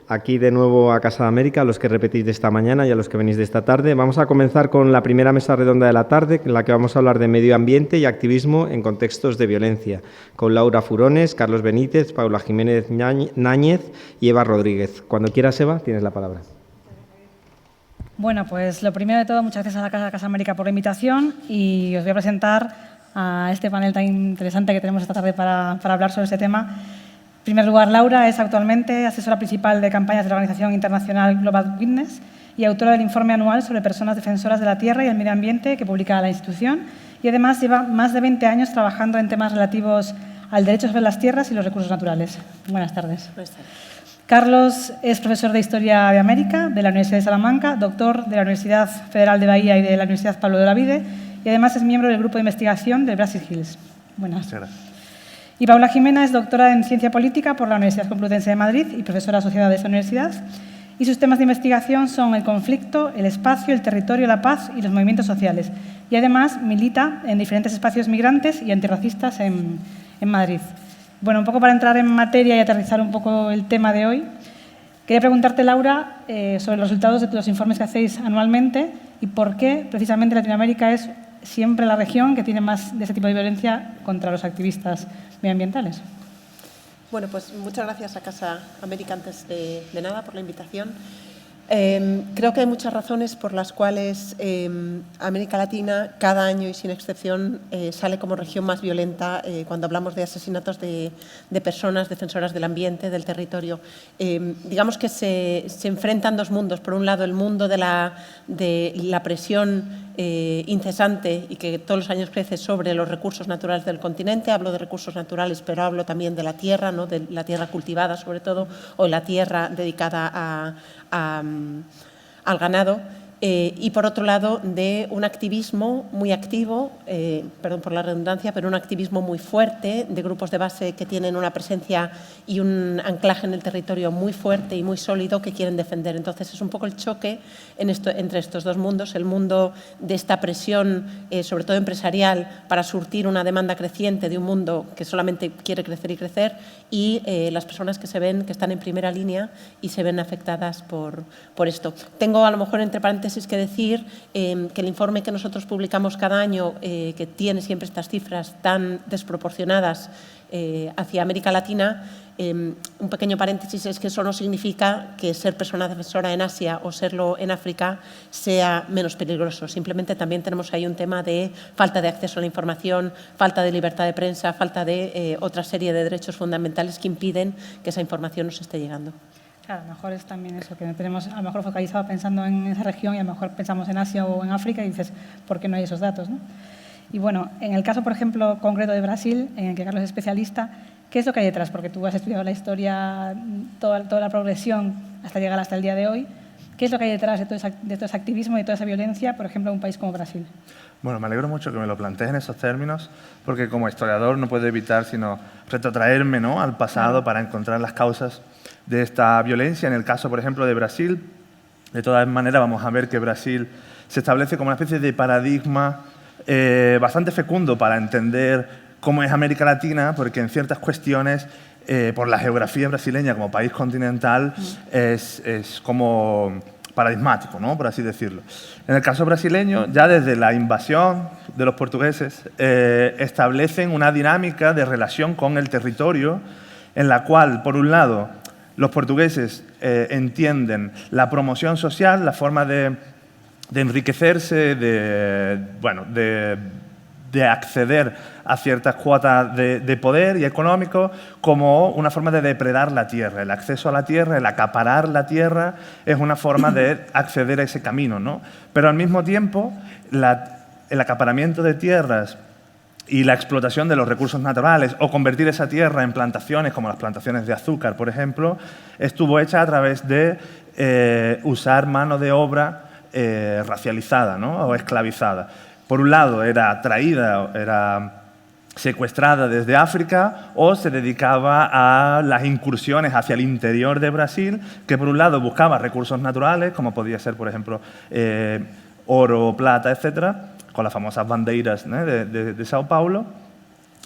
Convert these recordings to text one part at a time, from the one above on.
Aquí de nuevo a Casa de América, a los que repetís de esta mañana y a los que venís de esta tarde. Vamos a comenzar con la primera mesa redonda de la tarde, en la que vamos a hablar de medio ambiente y activismo en contextos de violencia, con Laura Furones, Carlos Benítez, Paula Jiménez Náñez y Eva Rodríguez. Cuando quieras, Eva, tienes la palabra. Bueno, pues lo primero de todo, muchas gracias a la Casa de América por la invitación y os voy a presentar a este panel tan interesante que tenemos esta tarde para hablar sobre este tema. En primer lugar, Laura es actualmente asesora principal de campañas de la organización internacional Global Witness y autora del informe anual sobre personas defensoras de la tierra y el medio ambiente que publica la institución, y además lleva más de 20 años trabajando en temas relativos al derecho sobre las tierras y los recursos naturales. Buenas tardes. Buenas tardes. Carlos es profesor de Historia de América de la Universidad de Salamanca, doctor de la Universidad Federal de Bahía y de la Universidad Pablo de Olavide, y además es miembro del grupo de investigación del Brazos Hills. Buenas. Muchas gracias. Y Paula Jiménez es doctora en Ciencia Política por la Universidad Complutense de Madrid y profesora asociada de esa universidad. Y sus temas de investigación son el conflicto, el espacio, el territorio, la paz y los movimientos sociales. Y además milita en diferentes espacios migrantes y antirracistas en Madrid. Bueno, un poco para entrar en materia y aterrizar un poco el tema de hoy, quería preguntarte, Laura, sobre los resultados de los informes que hacéis anualmente y por qué precisamente Latinoamérica es siempre la región que tiene más de este tipo de violencia contra los activistas medioambientales. Bueno, pues muchas gracias a Casa América antes de nada por la invitación. Creo que hay muchas razones por las cuales América Latina cada año y sin excepción sale como región más violenta cuando hablamos de asesinatos de personas defensoras del ambiente, del territorio. Digamos que se enfrentan dos mundos. Por un lado, el mundo de la presión incesante y que todos los años crece sobre los recursos naturales del continente. Hablo de recursos naturales, pero hablo también de la tierra, ¿no? De la tierra cultivada sobre todo, o la tierra dedicada al ganado. Y por otro lado, de un activismo muy activo, perdón por la redundancia, pero un activismo muy fuerte de grupos de base que tienen una presencia y un anclaje en el territorio muy fuerte y muy sólido que quieren defender. Entonces es un poco el choque entre estos dos mundos, el mundo de esta presión, sobre todo empresarial, para surtir una demanda creciente de un mundo que solamente quiere crecer y crecer, y las personas que están en primera línea y se ven afectadas por esto. Tengo a lo mejor entre paréntesis que decir que el informe que nosotros publicamos cada año, que tiene siempre estas cifras tan desproporcionadas hacia América Latina, un pequeño paréntesis es que eso no significa que ser persona defensora en Asia o serlo en África sea menos peligroso. Simplemente también tenemos ahí un tema de falta de acceso a la información, falta de libertad de prensa, falta de otra serie de derechos fundamentales que impiden que esa información nos esté llegando. Claro, a lo mejor es también eso, que tenemos a lo mejor focalizado pensando en esa región y a lo mejor pensamos en Asia o en África y dices, ¿por qué no hay esos datos, ¿no? Y bueno, en el caso, por ejemplo, concreto de Brasil, en el que Carlos es especialista, ¿qué es lo que hay detrás? Porque tú has estudiado la historia, toda la progresión hasta llegar hasta el día de hoy. ¿Qué es lo que hay detrás de todo ese activismo y de toda esa violencia, por ejemplo, en un país como Brasil? Bueno, me alegro mucho que me lo plantees en esos términos, porque como historiador no puedo evitar sino retrotraerme, ¿no?, al pasado para encontrar las causas de esta violencia. En el caso, por ejemplo, de Brasil, de todas maneras vamos a ver que Brasil se establece como una especie de paradigma bastante fecundo para entender cómo es América Latina, porque en ciertas cuestiones, por la geografía brasileña como país continental, es como paradigmático, ¿no?, por así decirlo. En el caso brasileño, ya desde la invasión de los portugueses, establecen una dinámica de relación con el territorio en la cual, por un lado, los portugueses entienden la promoción social, la forma de enriquecerse, de acceder a ciertas cuotas de poder y económico como una forma de depredar la tierra. El acceso a la tierra, el acaparar la tierra, es una forma de acceder a ese camino, ¿no? Pero al mismo tiempo, el acaparamiento de tierras y la explotación de los recursos naturales o convertir esa tierra en plantaciones, como las plantaciones de azúcar, por ejemplo, estuvo hecha a través de usar mano de obra racializada, ¿no?, o esclavizada. Por un lado, era traída, era secuestrada desde África o se dedicaba a las incursiones hacia el interior de Brasil, que por un lado buscaba recursos naturales, como podía ser, por ejemplo, oro, plata, etcétera, con las famosas bandeiras, ¿no?, de Sao Paulo,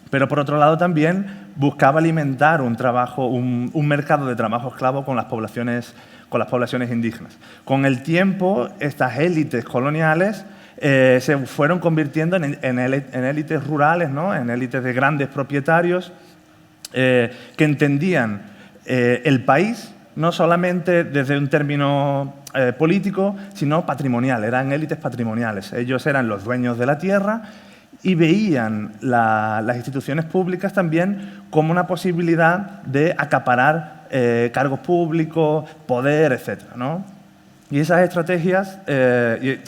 Pero por otro lado también buscaba alimentar un mercado de trabajo esclavo con las poblaciones indígenas. Con el tiempo, estas élites coloniales se fueron convirtiendo en élites rurales, ¿no? En élites de grandes propietarios que entendían el país no solamente desde un término político, sino patrimonial. Eran élites patrimoniales. Ellos eran los dueños de la tierra y veían las instituciones públicas también como una posibilidad de acaparar cargos públicos, poder, etc., ¿no? Y esas estrategias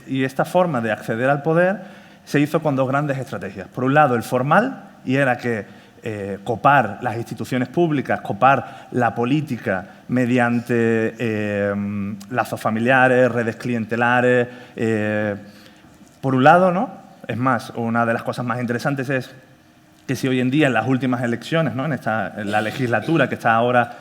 y esta forma de acceder al poder se hizo con dos grandes estrategias. Por un lado, el formal, y era que copar las instituciones públicas, copar la política mediante lazos familiares, redes clientelares. Por un lado, ¿no? Es más, una de las cosas más interesantes es que si hoy en día en las últimas elecciones, ¿no? en la legislatura que está ahora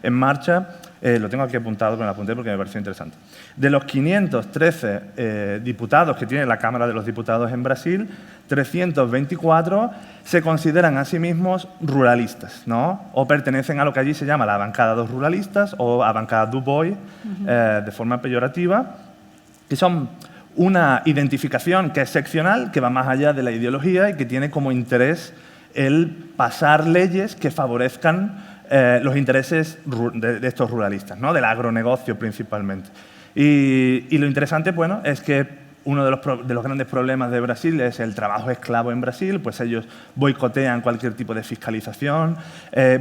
en marcha, lo tengo aquí apuntado, pero lo apunté porque me pareció interesante. De los 513 diputados que tiene la Cámara de los Diputados en Brasil, 324 se consideran a sí mismos ruralistas, ¿no? O pertenecen a lo que allí se llama la bancada dos ruralistas o a bancada do boi, de forma peyorativa, que son una identificación que es seccional, que va más allá de la ideología y que tiene como interés el pasar leyes que favorezcan los intereses de estos ruralistas, ¿no? Del agronegocio principalmente. Y lo interesante, bueno, es que uno de los grandes problemas de Brasil es el trabajo esclavo en Brasil, pues ellos boicotean cualquier tipo de fiscalización,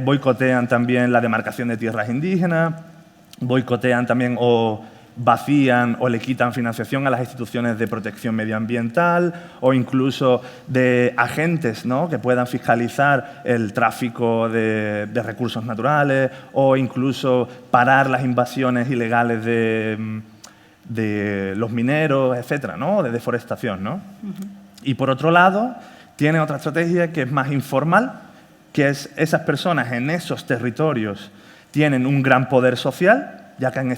boicotean también la demarcación de tierras indígenas, boicotean también o vacían o le quitan financiación a las instituciones de protección medioambiental o incluso de agentes, ¿no? que puedan fiscalizar el tráfico de recursos naturales o incluso parar las invasiones ilegales de los mineros, etcétera, ¿no? de deforestación, ¿no? Y por otro lado, tiene otra estrategia que es más informal, que es esas personas en esos territorios tienen un gran poder social, ya que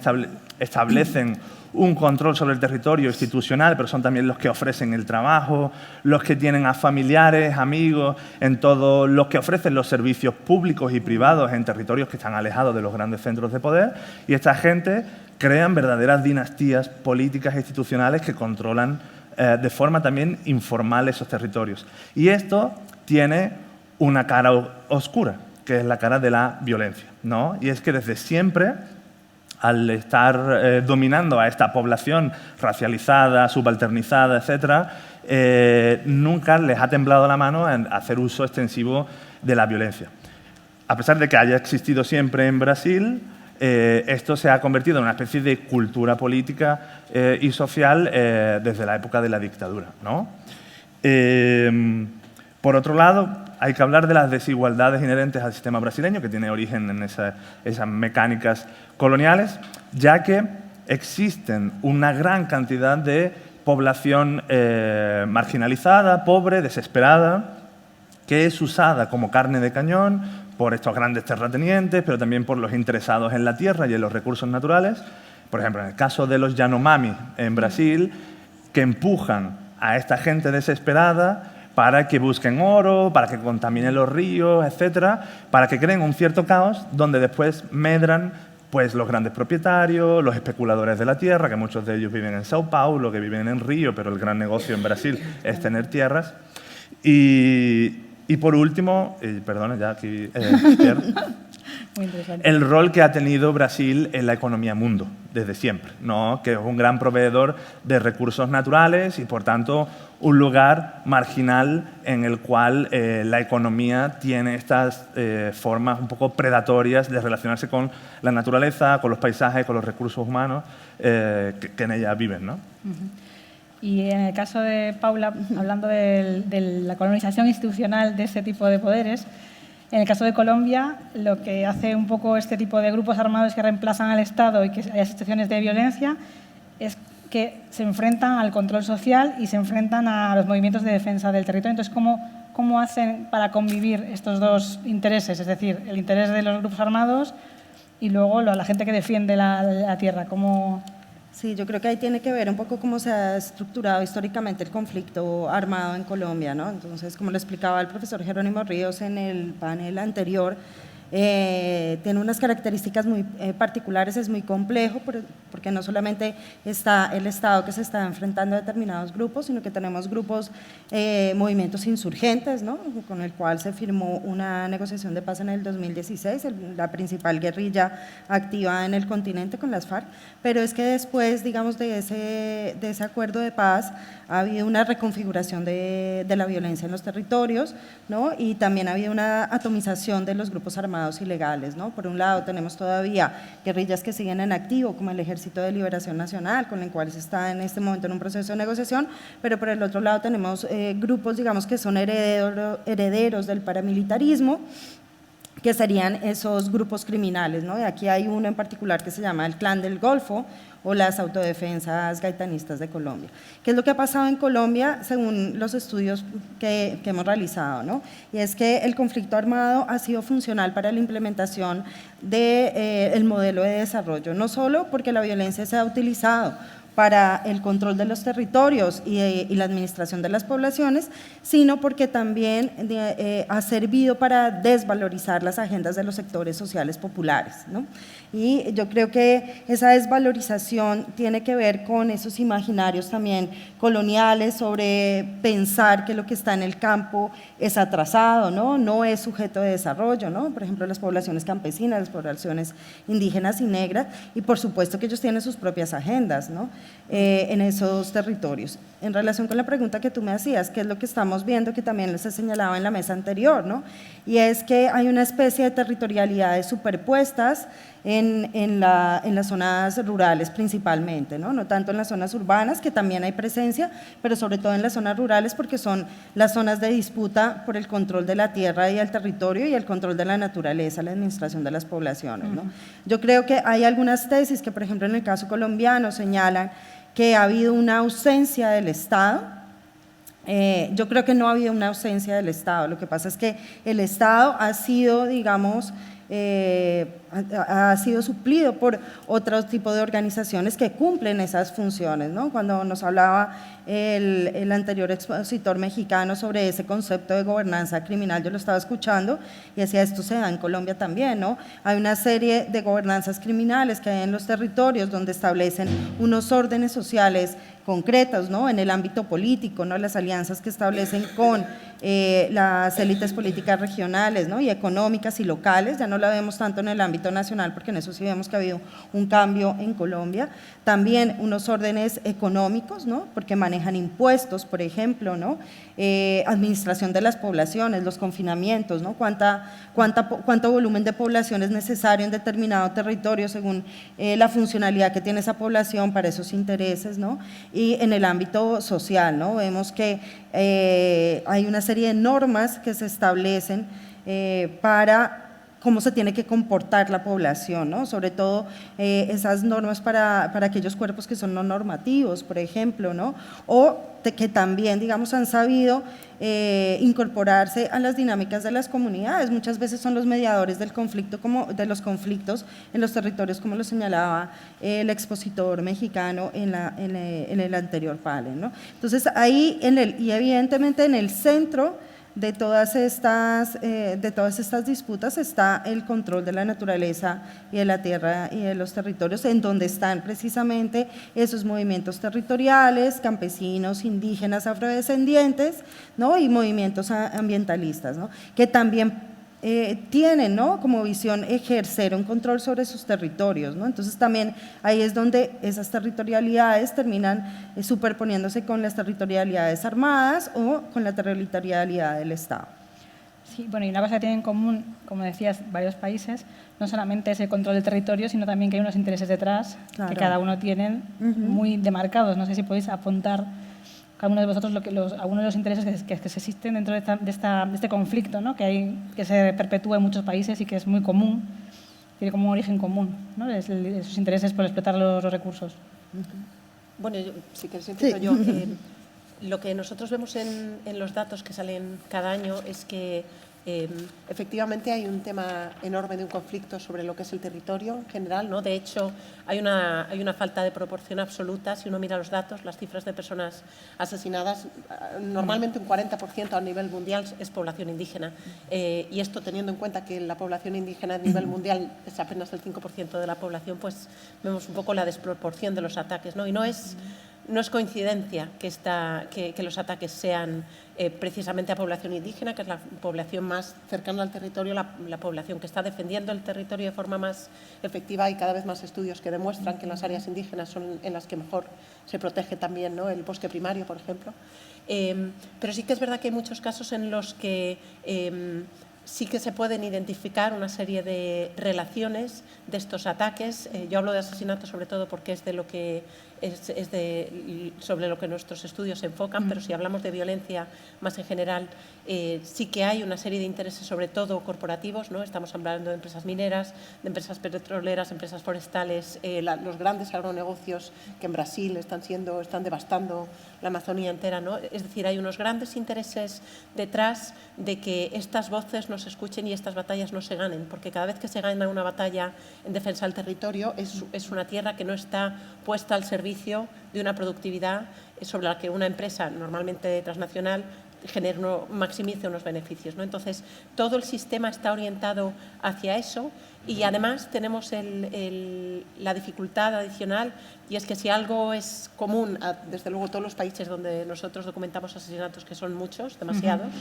establecen un control sobre el territorio institucional, pero son también los que ofrecen el trabajo, los que tienen a familiares, amigos, los que ofrecen los servicios públicos y privados en territorios que están alejados de los grandes centros de poder. Y esta gente crean verdaderas dinastías políticas e institucionales que controlan de forma también informal esos territorios. Y esto tiene una cara oscura, que es la cara de la violencia, ¿no? Y es que desde siempre, al estar dominando a esta población racializada, subalternizada, etc., nunca les ha temblado la mano en hacer uso extensivo de la violencia. A pesar de que haya existido siempre en Brasil, esto se ha convertido en una especie de cultura política y social desde la época de la dictadura, ¿no? Por otro lado, hay que hablar de las desigualdades inherentes al sistema brasileño, que tiene origen en esas mecánicas coloniales, ya que existen una gran cantidad de población marginalizada, pobre, desesperada, que es usada como carne de cañón por estos grandes terratenientes, pero también por los interesados en la tierra y en los recursos naturales. Por ejemplo, en el caso de los Yanomami en Brasil, que empujan a esta gente desesperada para que busquen oro, para que contaminen los ríos, etcétera, para que creen un cierto caos donde después medran pues, los grandes propietarios, los especuladores de la tierra, que muchos de ellos viven en Sao Paulo, que viven en Río, pero el gran negocio en Brasil es tener tierras. Y por último, perdona, ya aquí, Pierre, Muy interesante. el rol que ha tenido Brasil en la economía mundo desde siempre, ¿no? Que es un gran proveedor de recursos naturales y, por tanto, un lugar marginal en el cual la economía tiene estas formas un poco predatorias de relacionarse con la naturaleza, con los paisajes, con los recursos humanos que en ella viven, ¿no? Y en el caso de Paula, hablando de la colonización institucional de ese tipo de poderes, en el caso de Colombia, lo que hace un poco este tipo de grupos armados que reemplazan al Estado y que haya situaciones de violencia es que se enfrentan al control social y se enfrentan a los movimientos de defensa del territorio. Entonces, ¿cómo hacen para convivir estos dos intereses? Es decir, el interés de los grupos armados y luego la gente que defiende la tierra. Sí, yo creo que ahí tiene que ver un poco cómo se ha estructurado históricamente el conflicto armado en Colombia, ¿no? Entonces, como lo explicaba el profesor Jerónimo Ríos en el panel anterior, tiene unas características muy particulares, es muy complejo porque no solamente está el Estado que se está enfrentando a determinados grupos, sino que tenemos grupos, movimientos insurgentes, ¿no? Con el cual se firmó una negociación de paz en el 2016, la principal guerrilla activa en el continente con las FARC, pero es que después, digamos, de ese acuerdo de paz ha habido una reconfiguración de la violencia en los territorios, ¿no? Y también ha habido una atomización de los grupos armados ilegales, ¿no? Por un lado tenemos todavía guerrillas que siguen en activo, como el Ejército de Liberación Nacional, con el cual se está en este momento en un proceso de negociación, pero por el otro lado tenemos grupos, digamos, que son herederos del paramilitarismo, que serían esos grupos criminales, ¿no? Y aquí hay uno en particular que se llama el Clan del Golfo o las autodefensas gaitanistas de Colombia. ¿Qué es lo que ha pasado en Colombia según los estudios que hemos realizado, ¿no? Y es que el conflicto armado ha sido funcional para la implementación del modelo de desarrollo, no solo porque la violencia se ha utilizado para el control de los territorios y la administración de las poblaciones, sino porque también ha servido para desvalorizar las agendas de los sectores sociales populares, ¿no? Y yo creo que esa desvalorización tiene que ver con esos imaginarios también coloniales sobre pensar que lo que está en el campo es atrasado, ¿no? No es sujeto de desarrollo, ¿no? Por ejemplo, las poblaciones campesinas, las poblaciones indígenas y negras, y por supuesto que ellos tienen sus propias agendas, ¿no? En esos territorios. En relación con la pregunta que tú me hacías, ¿qué es lo que estamos viendo? Que también les he señalado en la mesa anterior, ¿no? Y es que hay una especie de territorialidades superpuestas en las zonas rurales principalmente, ¿no? No tanto en las zonas urbanas, que también hay presencia, pero sobre todo en las zonas rurales porque son las zonas de disputa por el control de la tierra y el territorio y el control de la naturaleza, la administración de las poblaciones, ¿no? Yo creo que hay algunas tesis que, por ejemplo, en el caso colombiano señalan que ha habido una ausencia del Estado. Yo creo que no ha habido una ausencia del Estado, lo que pasa es que el Estado ha sido, digamos, ha sido suplido por otro tipo de organizaciones que cumplen esas funciones, ¿no? Cuando nos hablaba el anterior expositor mexicano sobre ese concepto de gobernanza criminal, yo lo estaba escuchando y decía, esto se da en Colombia también, ¿no? Hay una serie de gobernanzas criminales que hay en los territorios donde establecen unos órdenes sociales concretos, ¿no? En el ámbito político, ¿no? Las alianzas que establecen con las élites políticas regionales, ¿no? Y económicas y locales, ya no la vemos tanto en el ámbito nacional, porque en eso sí vemos que ha habido un cambio en Colombia. También unos órdenes económicos, ¿no? Porque manejan impuestos, por ejemplo, ¿no? Administración de las poblaciones, los confinamientos, ¿no? Cuánto volumen de población es necesario en determinado territorio según la funcionalidad que tiene esa población para esos intereses, ¿no? Y en el ámbito social, ¿no? Vemos que hay una serie de normas que se establecen para cómo se tiene que comportar la población, ¿no? Sobre todo esas normas para aquellos cuerpos que son no normativos, por ejemplo, ¿no? O que también, digamos, han sabido incorporarse a las dinámicas de las comunidades. Muchas veces son los mediadores del conflicto, de los conflictos en los territorios, como lo señalaba el expositor mexicano en el anterior panel, ¿no? Entonces, ahí, y evidentemente en el centro de todas estas disputas está el control de la naturaleza y de la tierra y de los territorios, en donde están precisamente esos movimientos territoriales, campesinos, indígenas, afrodescendientes, ¿no? Y movimientos ambientalistas, ¿no? Que también tienen, ¿no? Como visión ejercer un control sobre sus territorios, ¿no? Entonces también ahí es donde esas territorialidades terminan superponiéndose con las territorialidades armadas o con la territorialidad del Estado. Sí, bueno, y una cosa que tienen en común, como decías, varios países, no solamente es el control del territorio, sino también que hay unos intereses detrás que cada uno tienen muy demarcados. No sé si podéis apuntar cada uno de vosotros algunos de los intereses que se existen dentro de este conflicto, ¿no? Que se perpetúa en muchos países y que es muy común, tiene como un origen común, ¿no? Esos intereses por explotar los recursos. Bueno, si queréis empiezo yo. Lo que nosotros vemos en los datos que salen cada año es que Efectivamente, hay un tema enorme de un conflicto sobre lo que es el territorio en general, ¿no? De hecho, hay una falta de proporción absoluta. Si uno mira los datos, las cifras de personas asesinadas, normalmente un 40% a nivel mundial es población indígena. Y esto, teniendo en cuenta que la población indígena a nivel mundial es apenas el 5% de la población, pues vemos un poco la desproporción de los ataques, ¿no? Y no es coincidencia que los ataques sean precisamente a población indígena, que es la población más cercana al territorio, la población que está defendiendo el territorio de forma más efectiva. Hay cada vez más estudios que demuestran que en las áreas indígenas son en las que mejor se protege también, ¿no? El bosque primario, por ejemplo. Pero sí que es verdad que hay muchos casos en los que sí que se pueden identificar una serie de relaciones de estos ataques. Yo hablo de asesinatos sobre todo porque es de lo que sobre lo que nuestros estudios se enfocan, pero si hablamos de violencia más en general, sí que hay una serie de intereses, sobre todo corporativos, ¿no? Estamos hablando de empresas mineras, de empresas petroleras, empresas forestales, los grandes agronegocios que en Brasil están devastando la Amazonía entera, ¿no? Es decir, hay unos grandes intereses detrás de que estas voces no se escuchen y estas batallas no se ganen, porque cada vez que se gana una batalla en defensa del territorio es una tierra que no está puesta al servicio de una productividad sobre la que una empresa, normalmente transnacional, maximice unos beneficios, ¿no? Entonces, todo el sistema está orientado hacia eso y además tenemos la dificultad adicional, y es que si algo es común a, desde luego, todos los países donde nosotros documentamos asesinatos, que son muchos, demasiados,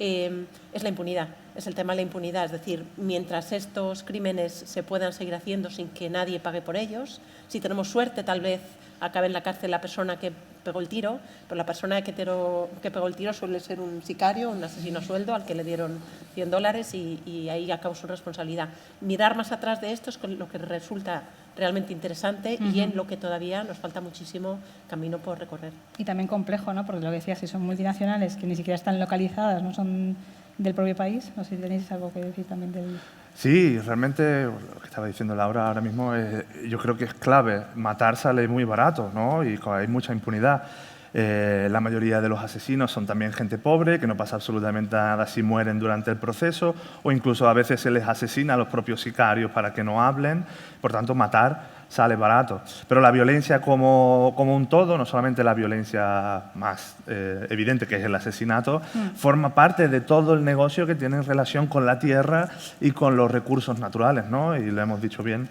es la impunidad, es el tema de la impunidad. Es decir, mientras estos crímenes se puedan seguir haciendo sin que nadie pague por ellos, si tenemos suerte tal vez acabe en la cárcel la persona que pegó el tiro, pero la persona que pegó el tiro suele ser un sicario, un asesino a sueldo al que le dieron $100 y ahí acabó su responsabilidad. Mirar más atrás de esto es lo que resulta realmente interesante y en lo que todavía nos falta muchísimo camino por recorrer. Y también complejo, ¿no? Porque lo que decías, si son multinacionales que ni siquiera están localizadas, no son del propio país, no sé si tenéis algo que decir también del... Sí, realmente lo que estaba diciendo Laura ahora mismo, yo creo que es clave. Matar sale muy barato, ¿no? Y hay mucha impunidad. La mayoría de los asesinos son también gente pobre, que no pasa absolutamente nada si mueren durante el proceso, o incluso a veces se les asesina a los propios sicarios para que no hablen. Por tanto, matar sale barato. Pero la violencia como un todo, no solamente la violencia más evidente, que es el asesinato, forma parte de todo el negocio que tiene relación con la tierra y con los recursos naturales, ¿no? Y lo hemos dicho bien.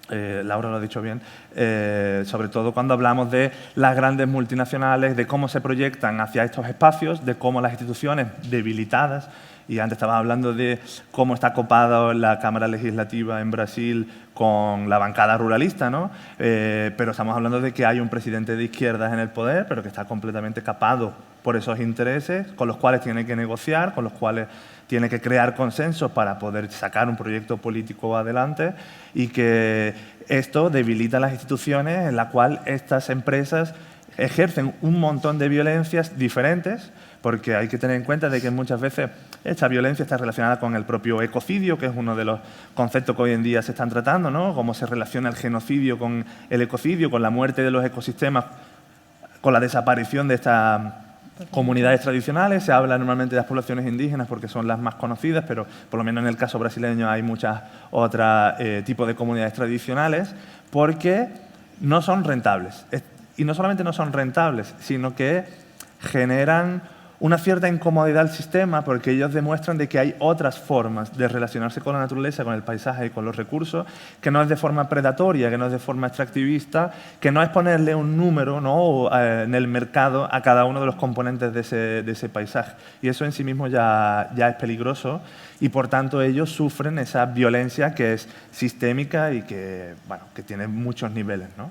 Laura lo ha dicho bien, sobre todo cuando hablamos de las grandes multinacionales, de cómo se proyectan hacia estos espacios, de cómo las instituciones debilitadas, y antes estaba hablando de cómo está copada la Cámara Legislativa en Brasil con la bancada ruralista, ¿no? Pero estamos hablando de que hay un presidente de izquierdas en el poder, pero que está completamente capado por esos intereses, con los cuales tiene que negociar, con los cuales tiene que crear consensos para poder sacar un proyecto político adelante, y que esto debilita las instituciones en la cual estas empresas ejercen un montón de violencias diferentes, porque hay que tener en cuenta de que muchas veces esta violencia está relacionada con el propio ecocidio, que es uno de los conceptos que hoy en día se están tratando, ¿no? Cómo se relaciona el genocidio con el ecocidio, con la muerte de los ecosistemas, con la desaparición de estas comunidades tradicionales. Se habla normalmente de las poblaciones indígenas porque son las más conocidas, pero por lo menos en el caso brasileño hay muchas otros tipos de comunidades tradicionales, porque no son rentables. Y no solamente no son rentables, sino que generan una cierta incomodidad al sistema, porque ellos demuestran de que hay otras formas de relacionarse con la naturaleza, con el paisaje y con los recursos, que no es de forma predatoria, que no es de forma extractivista, que no es ponerle un número, ¿no? En el mercado a cada uno de los componentes de ese paisaje. Y eso en sí mismo ya es peligroso, y por tanto ellos sufren esa violencia que es sistémica y que, bueno, que tiene muchos niveles, ¿no?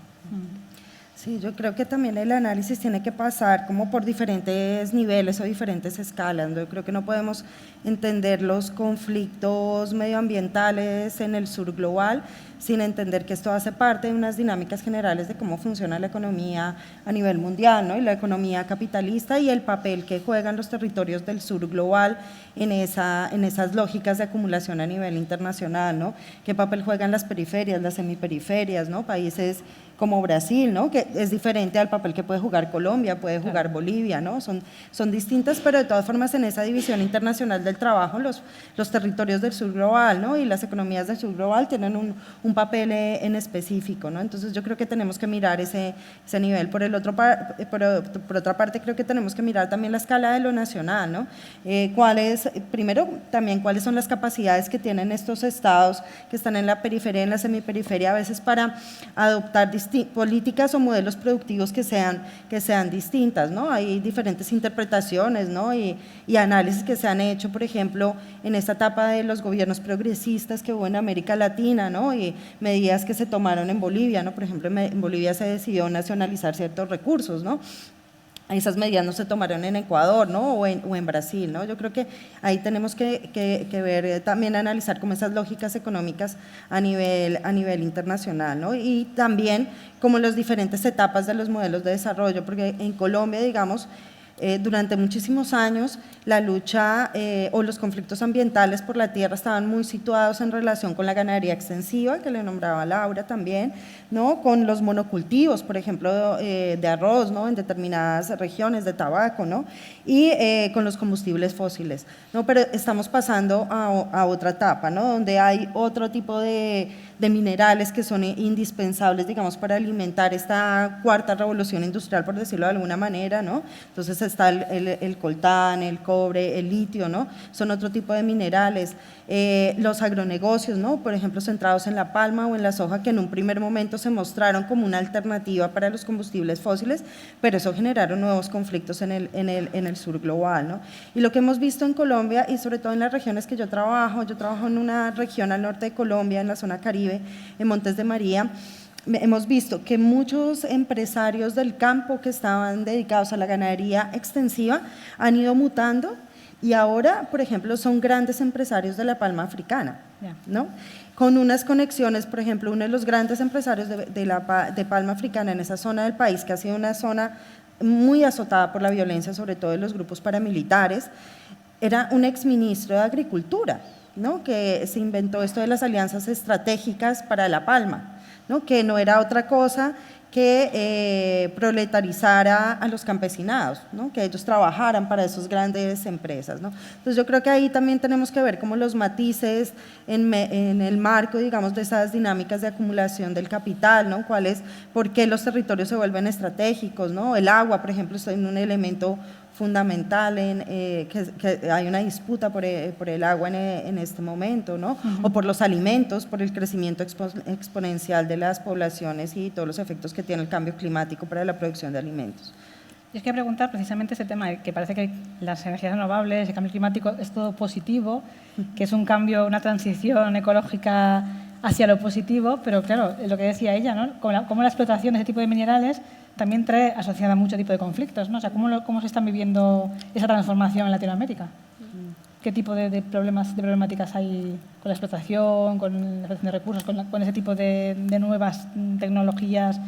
Sí, yo creo que también el análisis tiene que pasar como por diferentes niveles o diferentes escalas. Yo creo que no podemos entender los conflictos medioambientales en el sur global sin entender que esto hace parte de unas dinámicas generales de cómo funciona la economía a nivel mundial, ¿no? Y la economía capitalista y el papel que juegan los territorios del sur global en esas lógicas de acumulación a nivel internacional, ¿no? ¿Qué papel juegan las periferias, las semiperiferias, ¿no? Países como Brasil, ¿no? Que que es diferente al papel que puede jugar Colombia, puede jugar Bolivia, ¿no? Son distintas, pero de todas formas en esa división internacional del trabajo, los territorios del sur global, ¿no? Y las economías del sur global tienen un papel en específico, ¿no? Entonces yo creo que tenemos que mirar ese nivel. Por otra parte, creo que tenemos que mirar también la escala de lo nacional, ¿no? Primero, también cuáles son las capacidades que tienen estos estados que están en la periferia, en la semiperiferia, a veces para adoptar políticas o modelos productivos que sean distintas, ¿no? Hay diferentes interpretaciones, ¿no? y análisis que se han hecho, por ejemplo, en esta etapa de los gobiernos progresistas que hubo en América Latina, ¿no? Y medidas que se tomaron en Bolivia, ¿no? Por ejemplo, en Bolivia se decidió nacionalizar ciertos recursos, ¿no? Esas medidas no se tomaron en Ecuador, ¿no? o en Brasil, ¿no? Yo creo que ahí tenemos que ver, también analizar como esas lógicas económicas a nivel internacional, ¿no? Y también como las diferentes etapas de los modelos de desarrollo, porque en Colombia, digamos, durante muchísimos años la lucha o los conflictos ambientales por la tierra estaban muy situados en relación con la ganadería extensiva, que le nombraba Laura también, ¿no? Con los monocultivos, por ejemplo, de arroz, ¿no? En determinadas regiones, de tabaco, ¿no? Y con los combustibles fósiles, ¿no? Pero estamos pasando a otra etapa, ¿no? Donde hay otro tipo de minerales que son indispensables, digamos, para alimentar esta cuarta revolución industrial, por decirlo de alguna manera, ¿no? Entonces está el coltán, el cobre, el litio, ¿no? Son otro tipo de minerales. Los agronegocios, ¿no? Por ejemplo, centrados en la palma o en la soja, que en un primer momento se mostraron como una alternativa para los combustibles fósiles, pero eso generaron nuevos conflictos en el sur global, ¿no? Y lo que hemos visto en Colombia, y sobre todo en las regiones que yo trabajo en una región al norte de Colombia, en la zona Caribe, en Montes de María, hemos visto que muchos empresarios del campo que estaban dedicados a la ganadería extensiva han ido mutando y ahora, por ejemplo, son grandes empresarios de la palma africana, ¿no? Con unas conexiones, por ejemplo, uno de los grandes empresarios de palma africana en esa zona del país, que ha sido una zona muy azotada por la violencia, sobre todo de los grupos paramilitares, era un exministro de Agricultura, ¿no? Que se inventó esto de las alianzas estratégicas para la palma, ¿no? Que no era otra cosa que proletarizara a los campesinados, ¿no? Que ellos trabajaran para esas grandes empresas, ¿no? Entonces yo creo que ahí también tenemos que ver como los matices en el marco, digamos, de esas dinámicas de acumulación del capital, ¿no? ¿Por qué los territorios se vuelven estratégicos, ¿no? El agua, por ejemplo, es un elemento fundamental que hay una disputa por el agua en este momento, ¿no? O por los alimentos, por el crecimiento exponencial de las poblaciones y todos los efectos que tiene el cambio climático para la producción de alimentos. Yo quería preguntar precisamente ese tema, que parece que las energías renovables, el cambio climático es todo positivo, que es un cambio, una transición ecológica hacia lo positivo, pero claro, lo que decía ella, ¿no? Como la explotación de ese tipo de minerales también trae asociada mucho tipo de conflictos, ¿no? O sea, ¿cómo se están viviendo esa transformación en Latinoamérica? ¿Qué tipo de problemáticas hay con la explotación, con la explotación de recursos, con ese tipo de nuevas tecnologías?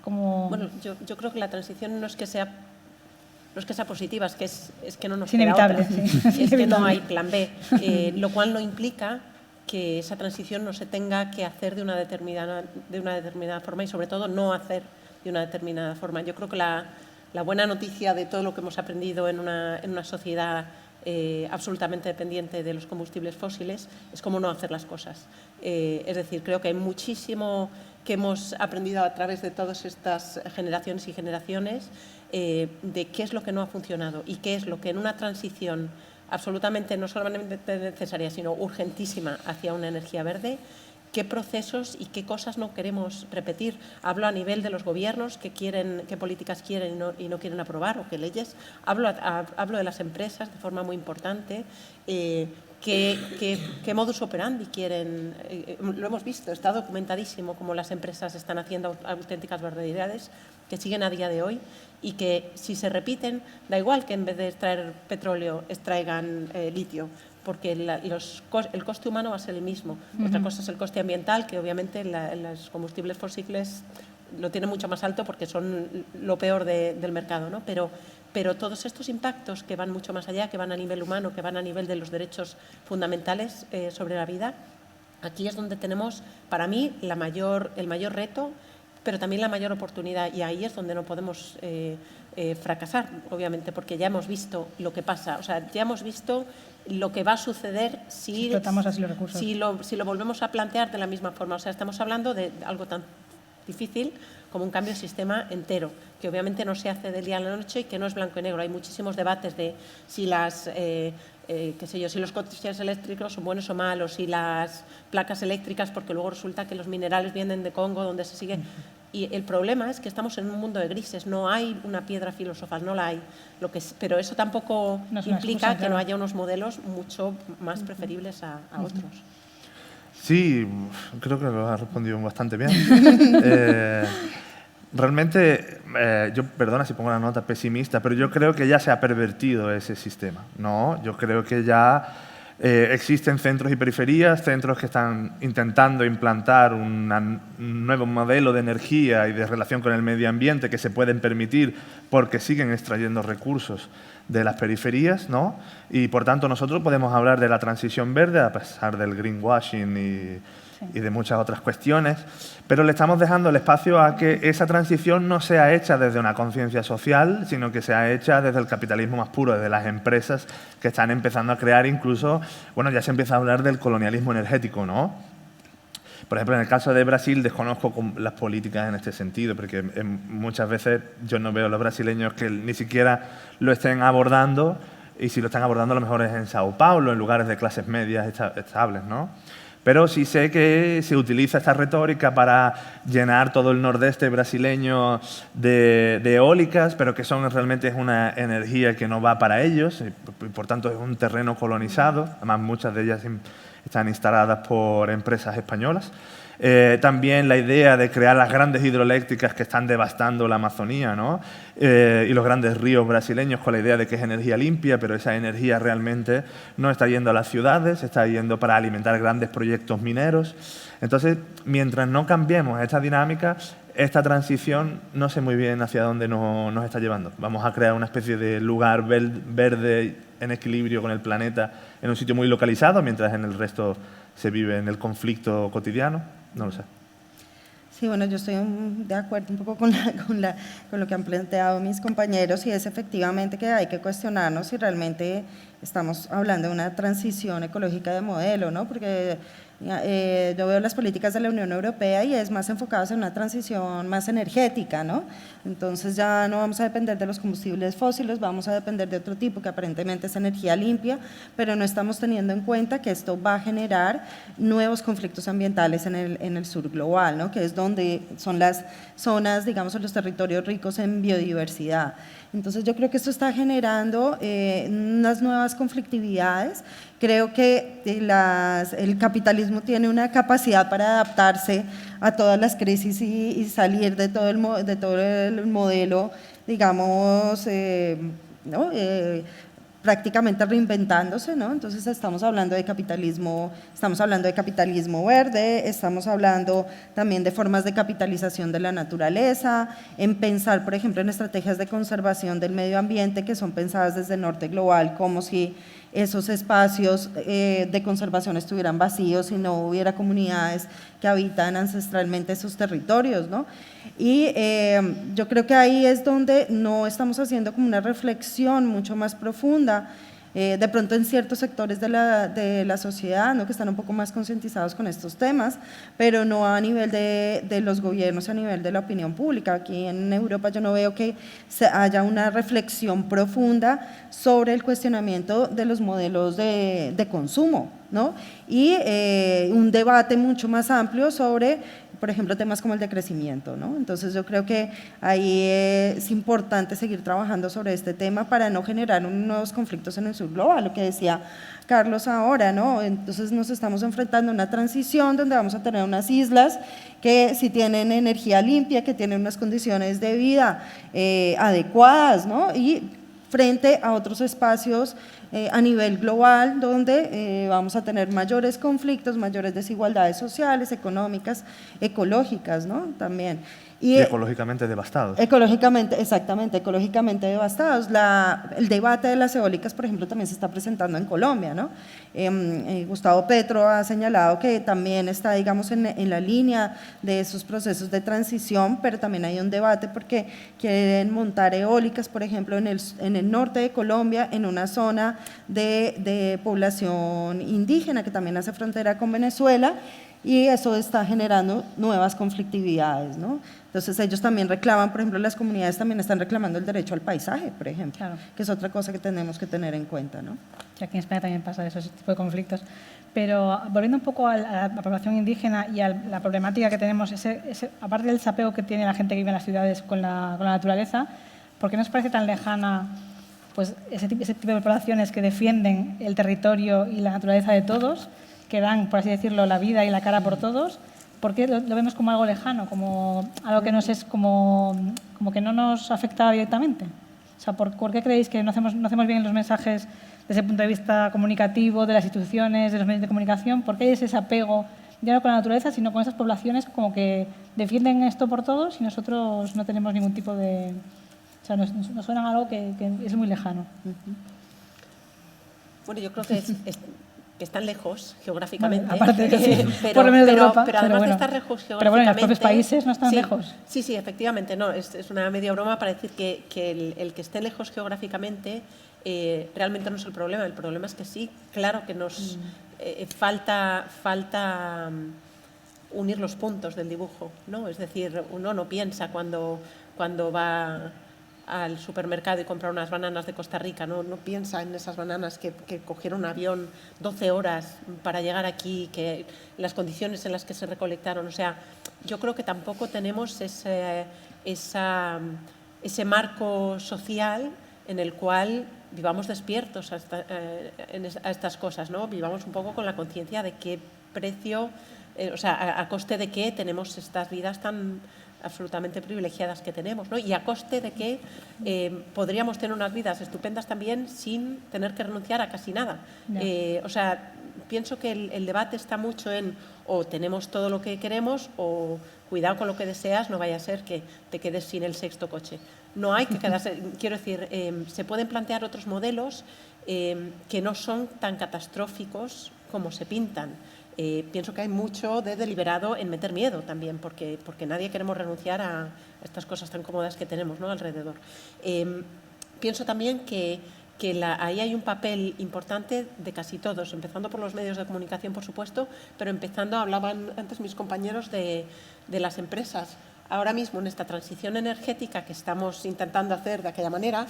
Bueno, yo creo que la transición no es que sea positiva, es que no nos queda inevitable, otra. Sí. Es que no hay plan B, lo cual no implica que esa transición no se tenga que hacer de una determinada forma y sobre todo no hacer de una determinada forma. Yo creo que la buena noticia de todo lo que hemos aprendido en una sociedad absolutamente dependiente de los combustibles fósiles es cómo no hacer las cosas. Es decir, creo que hay muchísimo que hemos aprendido a través de todas estas generaciones y generaciones de qué es lo que no ha funcionado y qué es lo que en una transición absolutamente no solamente necesaria, sino urgentísima hacia una energía verde, qué procesos y qué cosas no queremos repetir. Hablo a nivel de los gobiernos qué políticas quieren y no quieren aprobar o qué leyes. Hablo de las empresas de forma muy importante. ¿Qué modus operandi quieren? Lo hemos visto, está documentadísimo cómo las empresas están haciendo auténticas barbaridades que siguen a día de hoy y que si se repiten, da igual que en vez de extraer petróleo extraigan litio, porque el coste humano va a ser el mismo. Otra cosa es el coste ambiental, que obviamente los combustibles fósiles lo tienen mucho más alto porque son lo peor del mercado, ¿no? Pero todos estos impactos que van mucho más allá, que van a nivel humano, que van a nivel de los derechos fundamentales sobre la vida, aquí es donde tenemos, para mí, el mayor reto pero también la mayor oportunidad, y ahí es donde no podemos fracasar, obviamente, porque ya hemos visto lo que pasa, o sea, ya hemos visto lo que va a suceder si explotamos así los recursos. si lo volvemos a plantear de la misma forma. O sea, estamos hablando de algo tan difícil como un cambio de sistema entero, que obviamente no se hace del día a la noche y que no es blanco y negro. Hay muchísimos debates de si si los coches eléctricos son buenos o malos, si las placas eléctricas, porque luego resulta que los minerales vienen de Congo, donde se sigue. Y el problema es que estamos en un mundo de grises, no hay una piedra filosofal, no la hay. Pero eso tampoco implica que no haya unos modelos mucho más preferibles a otros. Sí, creo que lo has respondido bastante bien. Realmente, perdona si pongo la nota pesimista, pero yo creo que ya se ha pervertido ese sistema, ¿no? Yo creo que ya existen centros y periferias, centros que están intentando implantar un nuevo modelo de energía y de relación con el medio ambiente que se pueden permitir porque siguen extrayendo recursos de las periferias, ¿no? Y por tanto nosotros podemos hablar de la transición verde a pesar del greenwashing y de muchas otras cuestiones, pero le estamos dejando el espacio a que esa transición no sea hecha desde una conciencia social, sino que sea hecha desde el capitalismo más puro, desde las empresas que están empezando a crear incluso, bueno, ya se empieza a hablar del colonialismo energético, ¿no? Por ejemplo, en el caso de Brasil desconozco las políticas en este sentido, porque muchas veces yo no veo a los brasileños que ni siquiera lo estén abordando, y si lo están abordando a lo mejor es en Sao Paulo, en lugares de clases medias estables, ¿no? Pero sí sé que se utiliza esta retórica para llenar todo el nordeste brasileño de eólicas, pero que realmente es una energía que no va para ellos, y por tanto es un terreno colonizado, además muchas de ellas están instaladas por empresas españolas. También la idea de crear las grandes hidroeléctricas que están devastando la Amazonía, ¿no? Y los grandes ríos brasileños con la idea de que es energía limpia, pero esa energía realmente no está yendo a las ciudades, está yendo para alimentar grandes proyectos mineros. Entonces, mientras no cambiemos esta dinámica, esta transición no sé muy bien hacia dónde nos está llevando. Vamos a crear una especie de lugar verde en equilibrio con el planeta en un sitio muy localizado, mientras en el resto se vive en el conflicto cotidiano. No lo sé. Sí, bueno, yo estoy de acuerdo un poco con lo que han planteado mis compañeros, y es efectivamente que hay que cuestionarnos si realmente estamos hablando de una transición ecológica de modelo, ¿no? Porque yo veo las políticas de la Unión Europea y es más enfocadas en una transición más energética, ¿no? Entonces ya no vamos a depender de los combustibles fósiles, vamos a depender de otro tipo que aparentemente es energía limpia, pero no estamos teniendo en cuenta que esto va a generar nuevos conflictos ambientales en el sur global, ¿no? Que es donde son las zonas, digamos, los territorios ricos en biodiversidad. Entonces yo creo que esto está generando unas nuevas conflictividades. Creo que el capitalismo tiene una capacidad para adaptarse a todas las crisis y salir de todo el modelo, digamos, ¿no? Prácticamente reinventándose, ¿no? Entonces estamos hablando de capitalismo verde, estamos hablando también de formas de capitalización de la naturaleza, en pensar, por ejemplo, en estrategias de conservación del medio ambiente que son pensadas desde el norte global, como si esos espacios de conservación estuvieran vacíos y no hubiera comunidades que habitan ancestralmente esos territorios, ¿no? Y yo creo que ahí es donde no estamos haciendo como una reflexión mucho más profunda, de pronto en ciertos sectores de la sociedad, ¿no? Que están un poco más concientizados con estos temas, pero no a nivel de los gobiernos, a nivel de la opinión pública. Aquí en Europa yo no veo que haya una reflexión profunda sobre el cuestionamiento de los modelos de consumo, ¿no? Y un debate mucho más amplio sobre, por ejemplo, temas como el de crecimiento, ¿no? Entonces yo creo que ahí es importante seguir trabajando sobre este tema para no generar nuevos conflictos en el sur global, lo que decía Carlos ahora, ¿no? Entonces nos estamos enfrentando a una transición donde vamos a tener unas islas que sí tienen energía limpia, que tienen unas condiciones de vida adecuadas, ¿no? Y frente a otros espacios a nivel global donde vamos a tener mayores conflictos, mayores desigualdades sociales, económicas, ecológicas, ¿no? También. Y ecológicamente devastados. Ecológicamente, exactamente, ecológicamente devastados. El debate de las eólicas, por ejemplo, también se está presentando en Colombia, ¿no? Gustavo Petro ha señalado que también está, digamos, en la línea de esos procesos de transición, pero también hay un debate porque quieren montar eólicas, por ejemplo, en el norte de Colombia, en una zona de población indígena que también hace frontera con Venezuela, y eso está generando nuevas conflictividades, ¿no? Entonces ellos también reclaman, por ejemplo, las comunidades también están reclamando el derecho al paisaje, por ejemplo, Claro. que es otra cosa que tenemos que tener en cuenta, ¿no? Y aquí en España también pasa eso, ese tipo de conflictos. Pero volviendo un poco a la población indígena y a la problemática que tenemos, aparte del desapego que tiene la gente que vive en las ciudades con la naturaleza, ¿por qué nos parece tan lejana pues, ese tipo de poblaciones que defienden el territorio y la naturaleza de todos, que dan, por así decirlo, la vida y la cara por todos? ¿Por qué lo vemos como algo lejano, como algo que nos es como que no nos afecta directamente? O sea, ¿por qué creéis que no hacemos bien los mensajes desde el punto de vista comunicativo, de las instituciones, de los medios de comunicación? ¿Por qué hay ese apego, ya no con la naturaleza, sino con esas poblaciones como que defienden esto por todos y nosotros no tenemos ningún tipo de... O sea, nos suena algo que es muy lejano. Bueno, yo creo que están lejos geográficamente. Bueno, aparte de que sí, pero, por lo menos de Europa, pero además bueno. de estar lejos geográficamente... Pero bueno, en los propios países no están sí, lejos. Sí, efectivamente. No, es una media broma para decir que el que esté lejos geográficamente realmente no es el problema. El problema es que sí, claro que nos falta unir los puntos del dibujo, ¿no? Es decir, uno no piensa cuando va al supermercado y comprar unas bananas de Costa Rica, no piensa en esas bananas que cogieron un avión 12 horas para llegar aquí, que las condiciones en las que se recolectaron. O sea, yo creo que tampoco tenemos ese marco social en el cual vivamos despiertos a estas cosas, ¿no? Vivamos un poco con la conciencia de qué precio, o sea, a coste de qué tenemos estas vidas tan absolutamente privilegiadas que tenemos, ¿no? Y a coste de que podríamos tener unas vidas estupendas también sin tener que renunciar a casi nada. O sea, pienso que el debate está mucho en o tenemos todo lo que queremos o cuidado con lo que deseas, no vaya a ser que te quedes sin el sexto coche. No hay que quedarse, quiero decir, se pueden plantear otros modelos que no son tan catastróficos como se pintan. Pienso que hay mucho de deliberado en meter miedo también, porque nadie queremos renunciar a estas cosas tan cómodas que tenemos, ¿no?, alrededor. Pienso también que ahí hay un papel importante de casi todos, empezando por los medios de comunicación, por supuesto, pero hablaban antes mis compañeros de las empresas. Ahora mismo, en esta transición energética que estamos intentando hacer de aquella manera,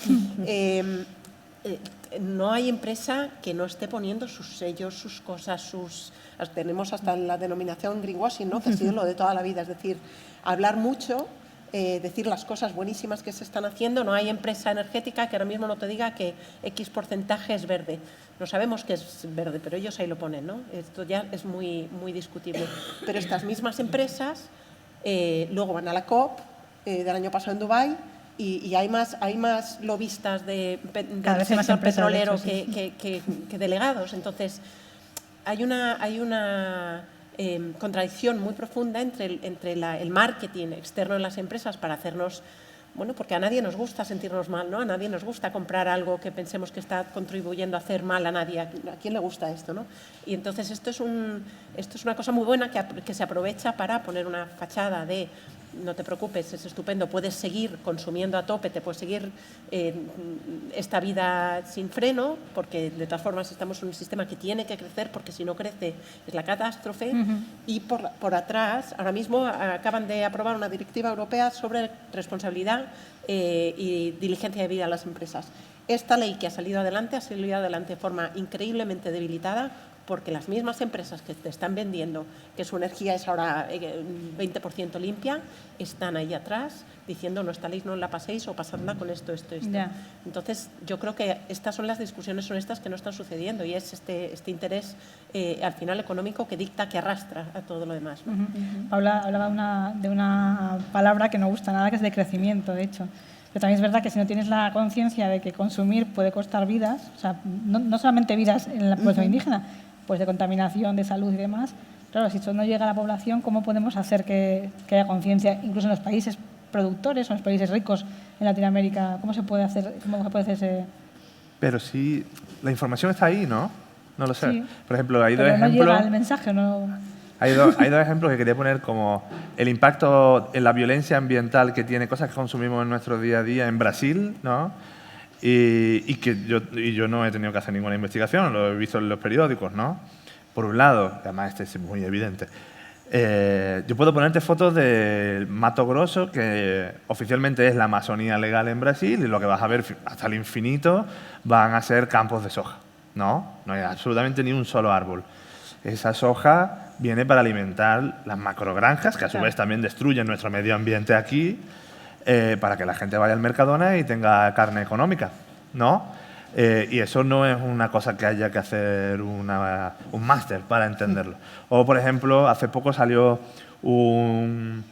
no hay empresa que no esté poniendo sus sellos, sus cosas, tenemos hasta la denominación greenwashing, ¿no?, que ha sido lo de toda la vida, es decir, hablar mucho, decir las cosas buenísimas que se están haciendo. No hay empresa energética que ahora mismo no te diga que X porcentaje es verde. No sabemos que es verde, pero ellos ahí lo ponen, ¿no? Esto ya es muy, muy discutible. Pero estas mismas empresas luego van a la COP del año pasado en Dubái y hay más lobistas del sector petrolero que delegados. Entonces, hay una contradicción muy profunda entre el marketing externo en las empresas para hacernos, bueno, porque a nadie nos gusta sentirnos mal, ¿no? A nadie nos gusta comprar algo que pensemos que está contribuyendo a hacer mal a nadie. ¿A quién le gusta esto, no? Y entonces esto es una cosa muy buena que se aprovecha para poner una fachada de no te preocupes, es estupendo, puedes seguir consumiendo a tope, te puedes seguir esta vida sin freno, porque de todas formas estamos en un sistema que tiene que crecer, porque si no crece es la catástrofe. Y por atrás, ahora mismo acaban de aprobar una directiva europea sobre responsabilidad y diligencia de vida a las empresas. Esta ley que ha salido adelante de forma increíblemente debilitada, porque las mismas empresas que te están vendiendo que su energía es ahora 20% limpia, están ahí atrás diciendo no, esta ley no la paséis o pasadla con esto. Yeah. Entonces, yo creo que estas son las discusiones honestas que no están sucediendo y es este interés al final económico que dicta, que arrastra a todo lo demás, ¿no? Paula hablaba de una palabra que no gusta nada, que es de crecimiento, de hecho. Pero también es verdad que si no tienes la conciencia de que consumir puede costar vidas, o sea, no solamente vidas en la población indígena, pues de contaminación, de salud y demás, claro, si esto no llega a la población, ¿cómo podemos hacer que haya conciencia, incluso en los países productores o en los países ricos en Latinoamérica? ¿Cómo se puede hacer ese...? Pero sí, la información está ahí, ¿no? No lo sé. Sí. Por ejemplo, hay dos Pero no ejemplos. llega el mensaje, ¿no? Hay dos ejemplos que quería poner, como el impacto en la violencia ambiental que tiene cosas que consumimos en nuestro día a día en Brasil, ¿no? Y que yo no he tenido que hacer ninguna investigación, lo he visto en los periódicos, ¿no? Por un lado, además este es muy evidente, yo puedo ponerte fotos del Mato Grosso, que oficialmente es la Amazonía legal en Brasil, y lo que vas a ver hasta el infinito van a ser campos de soja, ¿no? No hay absolutamente ni un solo árbol. Esa soja viene para alimentar las macrogranjas, que a su vez también destruyen nuestro medio ambiente aquí, para que la gente vaya al Mercadona y tenga carne económica, ¿no? Y eso no es una cosa que haya que hacer un máster para entenderlo. O, por ejemplo, hace poco salió una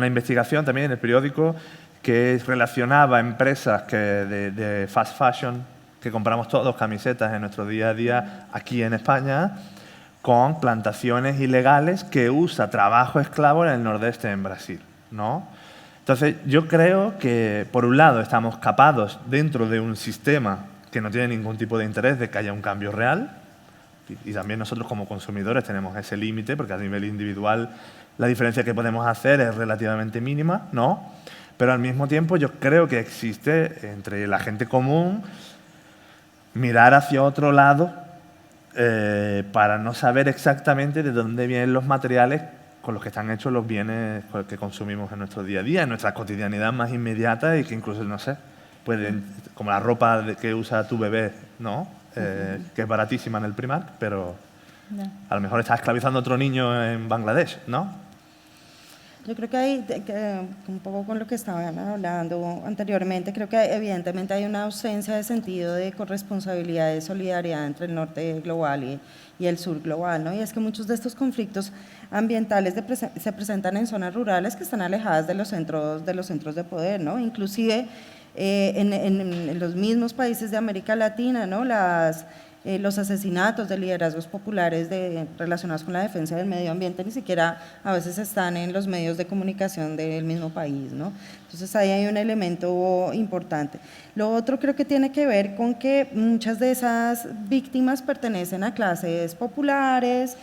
investigación también en el periódico que relacionaba empresas de fast fashion, que compramos todos camisetas en nuestro día a día aquí en España, con plantaciones ilegales que usa trabajo esclavo en el nordeste en Brasil, ¿no? Entonces, yo creo que, por un lado, estamos capados dentro de un sistema que no tiene ningún tipo de interés de que haya un cambio real, y también nosotros como consumidores tenemos ese límite, porque a nivel individual la diferencia que podemos hacer es relativamente mínima, ¿no? Pero al mismo tiempo yo creo que existe entre la gente común mirar hacia otro lado para no saber exactamente de dónde vienen los materiales con los que están hechos los bienes que consumimos en nuestro día a día, en nuestra cotidianidad más inmediata, y que incluso, no sé, pueden, como la ropa que usa tu bebé, ¿no? Que es baratísima en el Primark, pero a lo mejor está esclavizando a otro niño en Bangladesh, ¿no? Yo creo que hay, un poco con lo que estaban hablando anteriormente, creo que evidentemente hay una ausencia de sentido de corresponsabilidad, de solidaridad entre el norte global y el sur global, ¿no? Y es que muchos de estos conflictos ambientales se presentan en zonas rurales que están alejadas de los centros de poder, ¿no? Inclusive en los mismos países de América Latina, ¿no? Los asesinatos de liderazgos populares relacionados con la defensa del medio ambiente ni siquiera a veces están en los medios de comunicación del mismo país, ¿no? Entonces ahí hay un elemento importante. Lo otro creo que tiene que ver con que muchas de esas víctimas pertenecen a clases populares,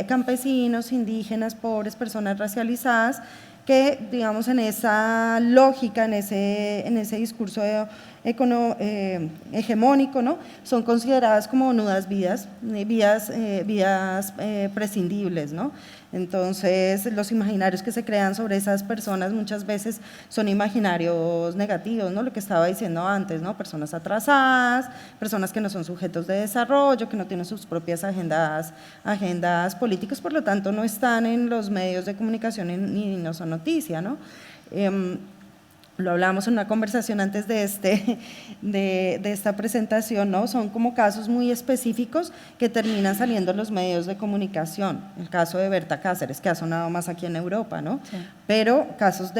campesinos, indígenas, pobres, personas racializadas, que, digamos, en esa lógica, en ese discurso hegemónico, ¿no? Son consideradas como nudas vidas prescindibles, ¿no? Entonces, los imaginarios que se crean sobre esas personas muchas veces son imaginarios negativos, ¿no? Lo que estaba diciendo antes, ¿no? Personas atrasadas, personas que no son sujetos de desarrollo, que no tienen sus propias agendas políticas, por lo tanto no están en los medios de comunicación ni no son noticia, ¿no? Lo hablábamos en una conversación antes de esta presentación, ¿no? Son como casos muy específicos que terminan saliendo en los medios de comunicación. El caso de Berta Cáceres, que ha sonado más aquí en Europa, ¿no? Sí. Pero casos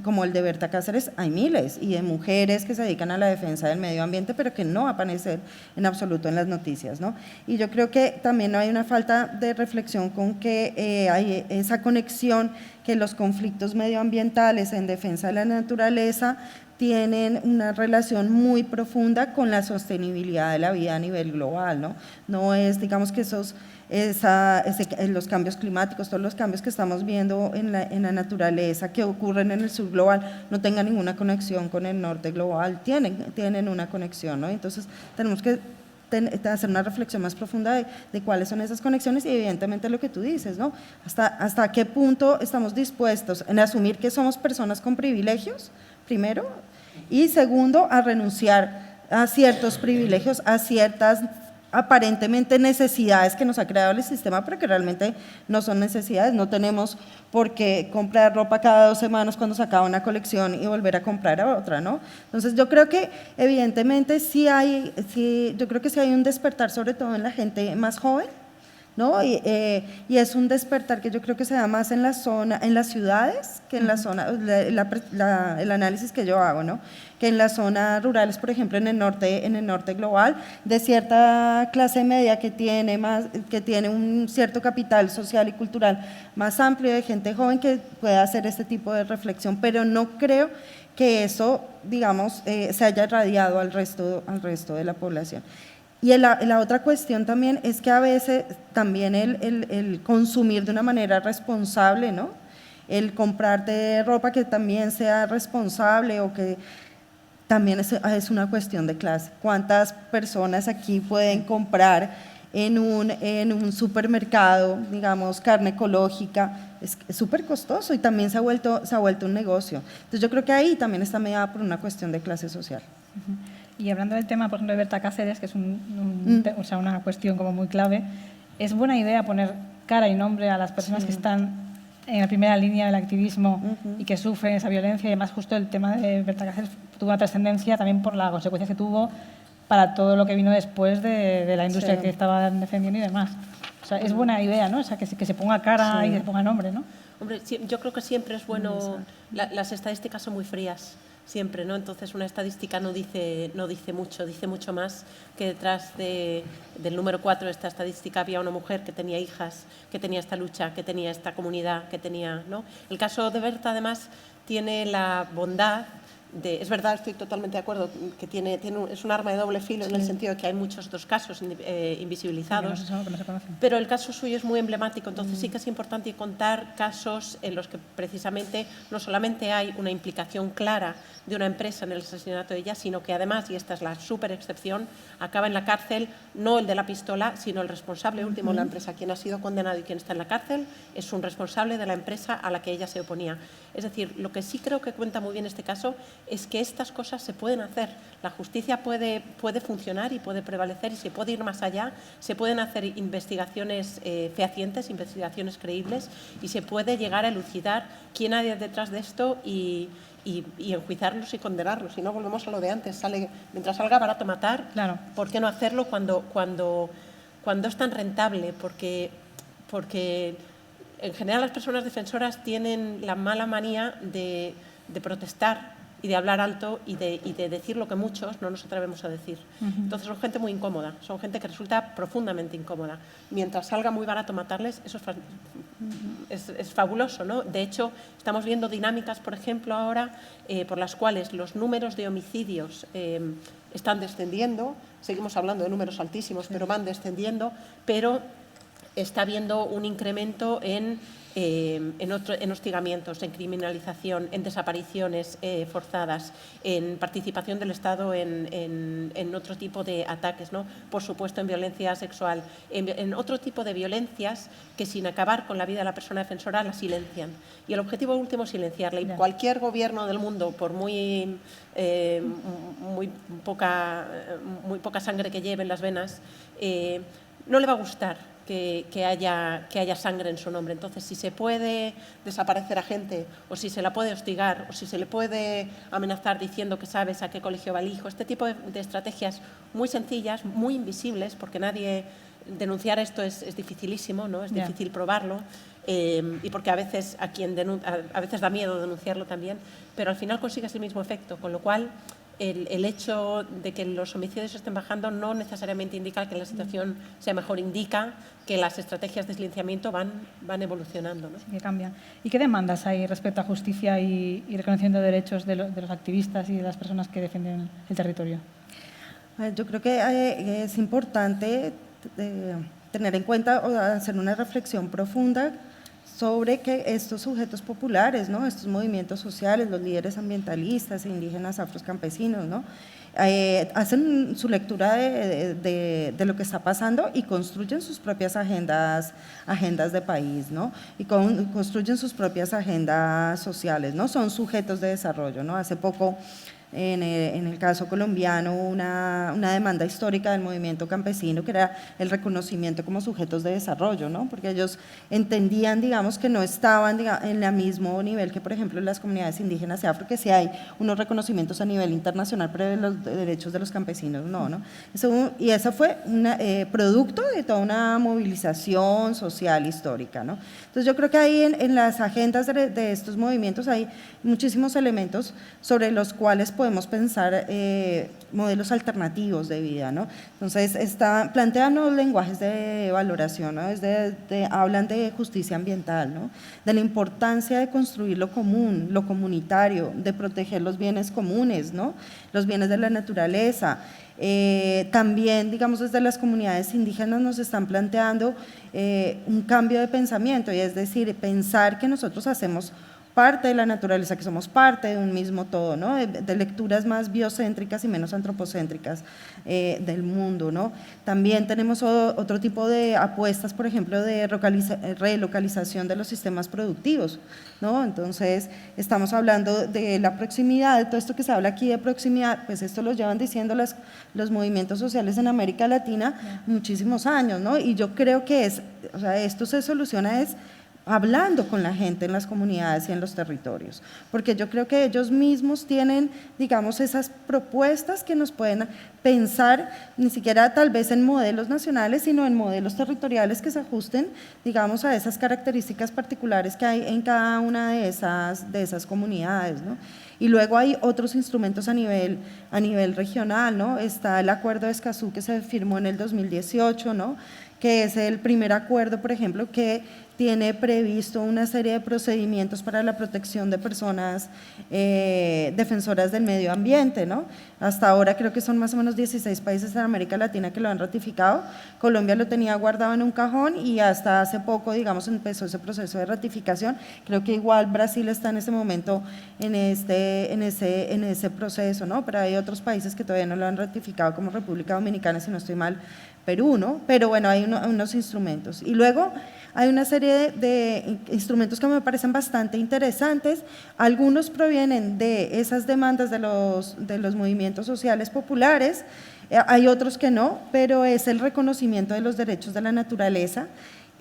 como el de Berta Cáceres hay miles, y de mujeres que se dedican a la defensa del medio ambiente, pero que no aparecen en absoluto en las noticias, ¿no? Y yo creo que también hay una falta de reflexión con que hay esa conexión, que los conflictos medioambientales en defensa de la naturaleza tienen una relación muy profunda con la sostenibilidad de la vida a nivel global, ¿no? No es, digamos, que los cambios climáticos, todos los cambios que estamos viendo en la naturaleza que ocurren en el sur global no tengan ninguna conexión con el norte global, tienen una conexión, ¿no? Entonces tenemos que hacer una reflexión más profunda de cuáles son esas conexiones, y evidentemente lo que tú dices, ¿no? Hasta qué punto estamos dispuestos en asumir que somos personas con privilegios, primero, y segundo, a renunciar a ciertos privilegios, a ciertas aparentemente necesidades que nos ha creado el sistema, pero que realmente no son necesidades. No tenemos por qué comprar ropa cada 2 semanas cuando se acaba una colección y volver a comprar a otra, ¿no? Entonces yo creo que evidentemente sí hay un despertar, sobre todo en la gente más joven, ¿no? Y es un despertar que yo creo que se da más en la zona, en las ciudades, que en la zona, el análisis que yo hago, ¿no? Que en las zonas rurales, por ejemplo, en el norte global, de cierta clase media que tiene un cierto capital social y cultural más amplio, de gente joven que pueda hacer este tipo de reflexión, pero no creo que eso, digamos, se haya irradiado al resto de la población. Y la otra cuestión también es que a veces también el consumir de una manera responsable, ¿no? El comprarte ropa que también sea responsable o que también es una cuestión de clase. ¿Cuántas personas aquí pueden comprar en un supermercado, digamos, carne ecológica? Es súper costoso y también se ha vuelto un negocio. Entonces yo creo que ahí también está mediada por una cuestión de clase social. Y hablando del tema, por ejemplo, de Berta Cáceres, que es o sea, una cuestión como muy clave, es buena idea poner cara y nombre a las personas que están en la primera línea del activismo y que sufren esa violencia. Y además justo el tema de Berta Cáceres tuvo una trascendencia también por las consecuencias que tuvo para todo lo que vino después de la industria que estaban defendiendo y demás. O sea, es buena idea, ¿no? O sea, que se ponga cara y que se ponga nombre, ¿no? Hombre, yo creo que siempre es bueno, las estadísticas son muy frías, siempre, ¿no? Entonces una estadística no dice mucho, dice mucho más que detrás del número 4 de esta estadística había una mujer que tenía hijas, que tenía esta lucha, que tenía esta comunidad, que tenía, ¿no? El caso de Berta, además, tiene la bondad es verdad, estoy totalmente de acuerdo, que es un arma de doble filo en el sentido de que hay muchos otros casos invisibilizados, pero el caso suyo es muy emblemático, entonces sí que es importante contar casos en los que precisamente no solamente hay una implicación clara de una empresa en el asesinato de ella, sino que además, y esta es la súper excepción, acaba en la cárcel no el de la pistola, sino el responsable último de la empresa. Quien ha sido condenado y quien está en la cárcel es un responsable de la empresa a la que ella se oponía. Es decir, lo que sí creo que cuenta muy bien este caso es que estas cosas se pueden hacer. La justicia puede funcionar y puede prevalecer y se puede ir más allá, se pueden hacer investigaciones fehacientes, investigaciones creíbles y se puede llegar a elucidar quién hay detrás de esto y enjuiciarlos y condenarlos. Si no, volvemos a lo de antes. Mientras salga barato matar, claro. ¿Por qué no hacerlo cuando es tan rentable? Porque en general las personas defensoras tienen la mala manía de protestar y de hablar alto y de decir lo que muchos no nos atrevemos a decir. Entonces son gente muy incómoda, son gente que resulta profundamente incómoda. Mientras salga muy barato matarles, eso es fabuloso, ¿no? De hecho, estamos viendo dinámicas, por ejemplo, ahora, por las cuales los números de homicidios están descendiendo. Seguimos hablando de números altísimos, pero van descendiendo, pero está habiendo un incremento en hostigamientos, en criminalización, en desapariciones forzadas, en participación del Estado en otro tipo de ataques, ¿no? Por supuesto, en violencia sexual, en otro tipo de violencias que sin acabar con la vida de la persona defensora la silencian. Y el objetivo último es silenciarla. Y cualquier gobierno del mundo, por muy poca sangre que lleve en las venas, no le va a gustar que haya sangre en su nombre. Entonces, si se puede desaparecer a gente, o si se la puede hostigar, o si se le puede amenazar diciendo que sabes a qué colegio va el hijo, este tipo de estrategias muy sencillas, muy invisibles, porque denunciar esto es dificilísimo, ¿no? Es difícil probarlo, y porque a veces a veces da miedo denunciarlo también, pero al final consigues el mismo efecto, con lo cual el hecho de que los homicidios estén bajando no necesariamente indica que la situación sea mejor, indica que las estrategias de silenciamiento van evolucionando, ¿no? Sí, que cambian. ¿Y qué demandas hay respecto a justicia y reconocimiento de derechos de los activistas y de las personas que defienden el territorio? Yo creo que es importante tener en cuenta o hacer una reflexión profunda sobre que estos sujetos populares, ¿no? Estos movimientos sociales, los líderes ambientalistas, indígenas, afrocampesinos, ¿no? Hacen su lectura de lo que está pasando y construyen sus propias agendas de país, ¿no? Y construyen sus propias agendas sociales, ¿no? Son sujetos de desarrollo, ¿no? Hace poco en el caso colombiano, una demanda histórica del movimiento campesino, que era el reconocimiento como sujetos de desarrollo, ¿no? Porque ellos entendían, digamos, que no estaban en el mismo nivel que, por ejemplo, las comunidades indígenas de África, sí hay unos reconocimientos a nivel internacional, pero los derechos de los campesinos no, ¿no? Y eso fue un producto de toda una movilización social histórica, ¿no? Entonces yo creo que ahí en las agendas de estos movimientos hay muchísimos elementos sobre los cuales podemos pensar modelos alternativos de vida, ¿no? Entonces plantean los lenguajes de valoración, ¿no? Hablan de justicia ambiental, ¿no? De la importancia de construir lo común, lo comunitario, de proteger los bienes comunes, ¿no? Los bienes de la naturaleza. También, digamos, desde las comunidades indígenas nos están planteando un cambio de pensamiento, y es decir, pensar que nosotros hacemos parte de la naturaleza, que somos parte de un mismo todo, ¿no? De lecturas más biocéntricas y menos antropocéntricas del mundo, ¿no? También tenemos otro tipo de apuestas, por ejemplo, de relocalización de los sistemas productivos, ¿no? Entonces, estamos hablando de la proximidad, de todo esto que se habla aquí de proximidad, pues esto lo llevan diciendo los movimientos sociales en América Latina muchísimos años, ¿no? Y yo creo que esto se soluciona hablando con la gente en las comunidades y en los territorios, porque yo creo que ellos mismos tienen, digamos, esas propuestas que nos pueden pensar, ni siquiera tal vez en modelos nacionales, sino en modelos territoriales que se ajusten, digamos, a esas características particulares que hay en cada una de esas comunidades, ¿no? Y luego hay otros instrumentos a nivel regional, ¿no? Está el Acuerdo de Escazú que se firmó en el 2018, ¿no? Que es el primer acuerdo, por ejemplo, que tiene previsto una serie de procedimientos para la protección de personas defensoras del medio ambiente, ¿no? Hasta ahora creo que son más o menos 16 países en América Latina que lo han ratificado. Colombia lo tenía guardado en un cajón y hasta hace poco, digamos, empezó ese proceso de ratificación. Creo que igual Brasil está en ese momento en ese proceso, ¿no? Pero hay otros países que todavía no lo han ratificado, como República Dominicana, si no estoy mal, Perú, ¿no? Pero bueno, hay unos instrumentos. Y luego hay una serie de instrumentos que me parecen bastante interesantes. Algunos provienen de esas demandas de los movimientos sociales populares, hay otros que no, pero es el reconocimiento de los derechos de la naturaleza,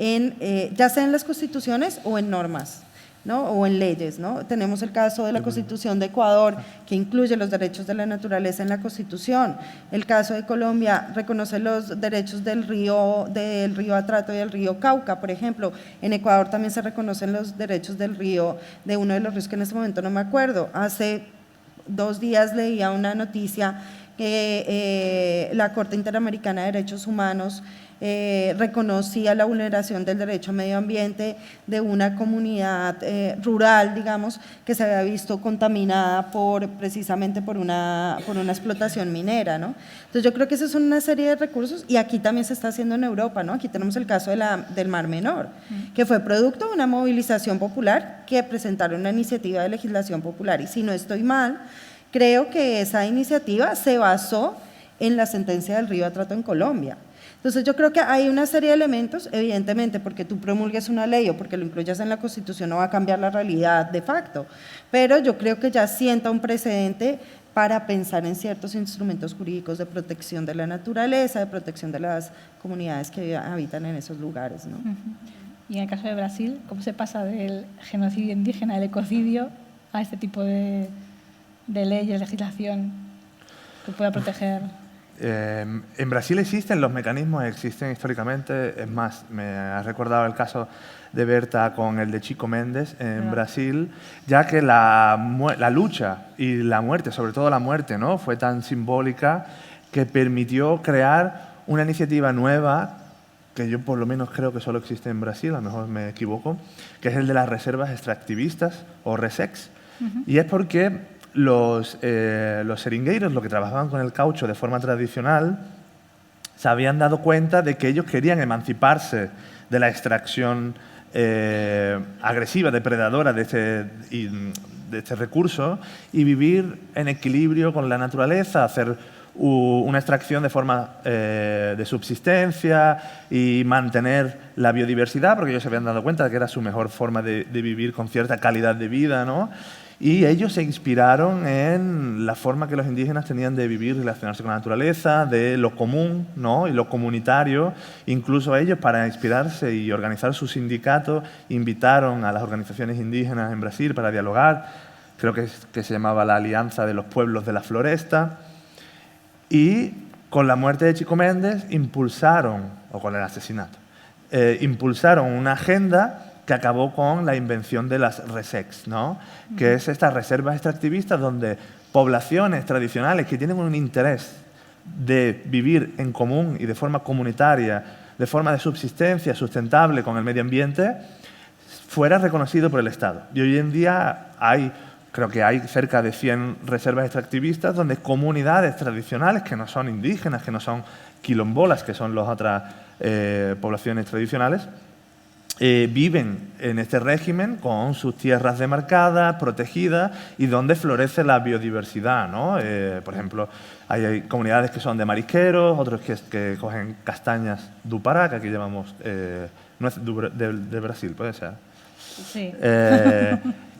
ya sea en las constituciones o en normas, ¿no? O en leyes, ¿no? Tenemos el caso de la Constitución de Ecuador, que incluye los derechos de la naturaleza en la Constitución. El caso de Colombia reconoce los derechos del río Atrato y del río Cauca, por ejemplo. En Ecuador también se reconocen los derechos del río, de uno de los ríos que en este momento no me acuerdo. Hace 2 días leía una noticia que la Corte Interamericana de Derechos Humanos reconocía la vulneración del derecho al medio ambiente de una comunidad rural, digamos, que se había visto contaminada precisamente por una explotación minera, ¿no? Entonces yo creo que esos son una serie de recursos, y aquí también se está haciendo en Europa, ¿no? Aquí tenemos el caso del Mar Menor, que fue producto de una movilización popular que presentaron una iniciativa de legislación popular, y si no estoy mal, creo que esa iniciativa se basó en la sentencia del río Atrato en Colombia. Entonces yo creo que hay una serie de elementos, evidentemente porque tú promulgues una ley o porque lo incluyas en la Constitución no va a cambiar la realidad de facto, pero yo creo que ya sienta un precedente para pensar en ciertos instrumentos jurídicos de protección de la naturaleza, de protección de las comunidades que habitan en esos lugares, ¿no? Y en el caso de Brasil, ¿cómo se pasa del genocidio indígena, del ecocidio, a este tipo de leyes, legislación que pueda proteger? En Brasil existen los mecanismos, existen históricamente. Es más, me ha recordado el caso de Berta con el de Chico Mendes en Brasil, ya que la lucha y la muerte, sobre todo la muerte, ¿no? Fue tan simbólica que permitió crear una iniciativa nueva, que yo por lo menos creo que solo existe en Brasil, a lo mejor me equivoco, que es el de las reservas extractivistas o RESEX. Y es porque los seringueiros, los que trabajaban con el caucho de forma tradicional, se habían dado cuenta de que ellos querían emanciparse de la extracción agresiva, depredadora de este recurso, y vivir en equilibrio con la naturaleza, hacer una extracción de forma de subsistencia y mantener la biodiversidad, porque ellos se habían dado cuenta de que era su mejor forma de vivir con cierta calidad de vida, ¿no? Y ellos se inspiraron en la forma que los indígenas tenían de vivir, relacionarse con la naturaleza, de lo común, ¿no? Y lo comunitario. Incluso ellos, para inspirarse y organizar su sindicato, invitaron a las organizaciones indígenas en Brasil para dialogar. Creo que se llamaba la Alianza de los Pueblos de la Floresta. Y con la muerte de Chico Mendes impulsaron, o con el asesinato, impulsaron una agenda que acabó con la invención de las RESEX, ¿no? Que es estas reservas extractivistas donde poblaciones tradicionales que tienen un interés de vivir en común y de forma comunitaria, de forma de subsistencia sustentable con el medio ambiente, fuera reconocido por el Estado. Y hoy en día creo que hay cerca de 100 reservas extractivistas donde comunidades tradicionales que no son indígenas, que no son quilombolas, que son las otras poblaciones tradicionales, viven en este régimen con sus tierras demarcadas, protegidas y donde florece la biodiversidad, ¿no? Por ejemplo, hay comunidades que son de marisqueros, otros que cogen castañas do Pará, que aquí llamamos nuez de Brasil, puede ser. Sí.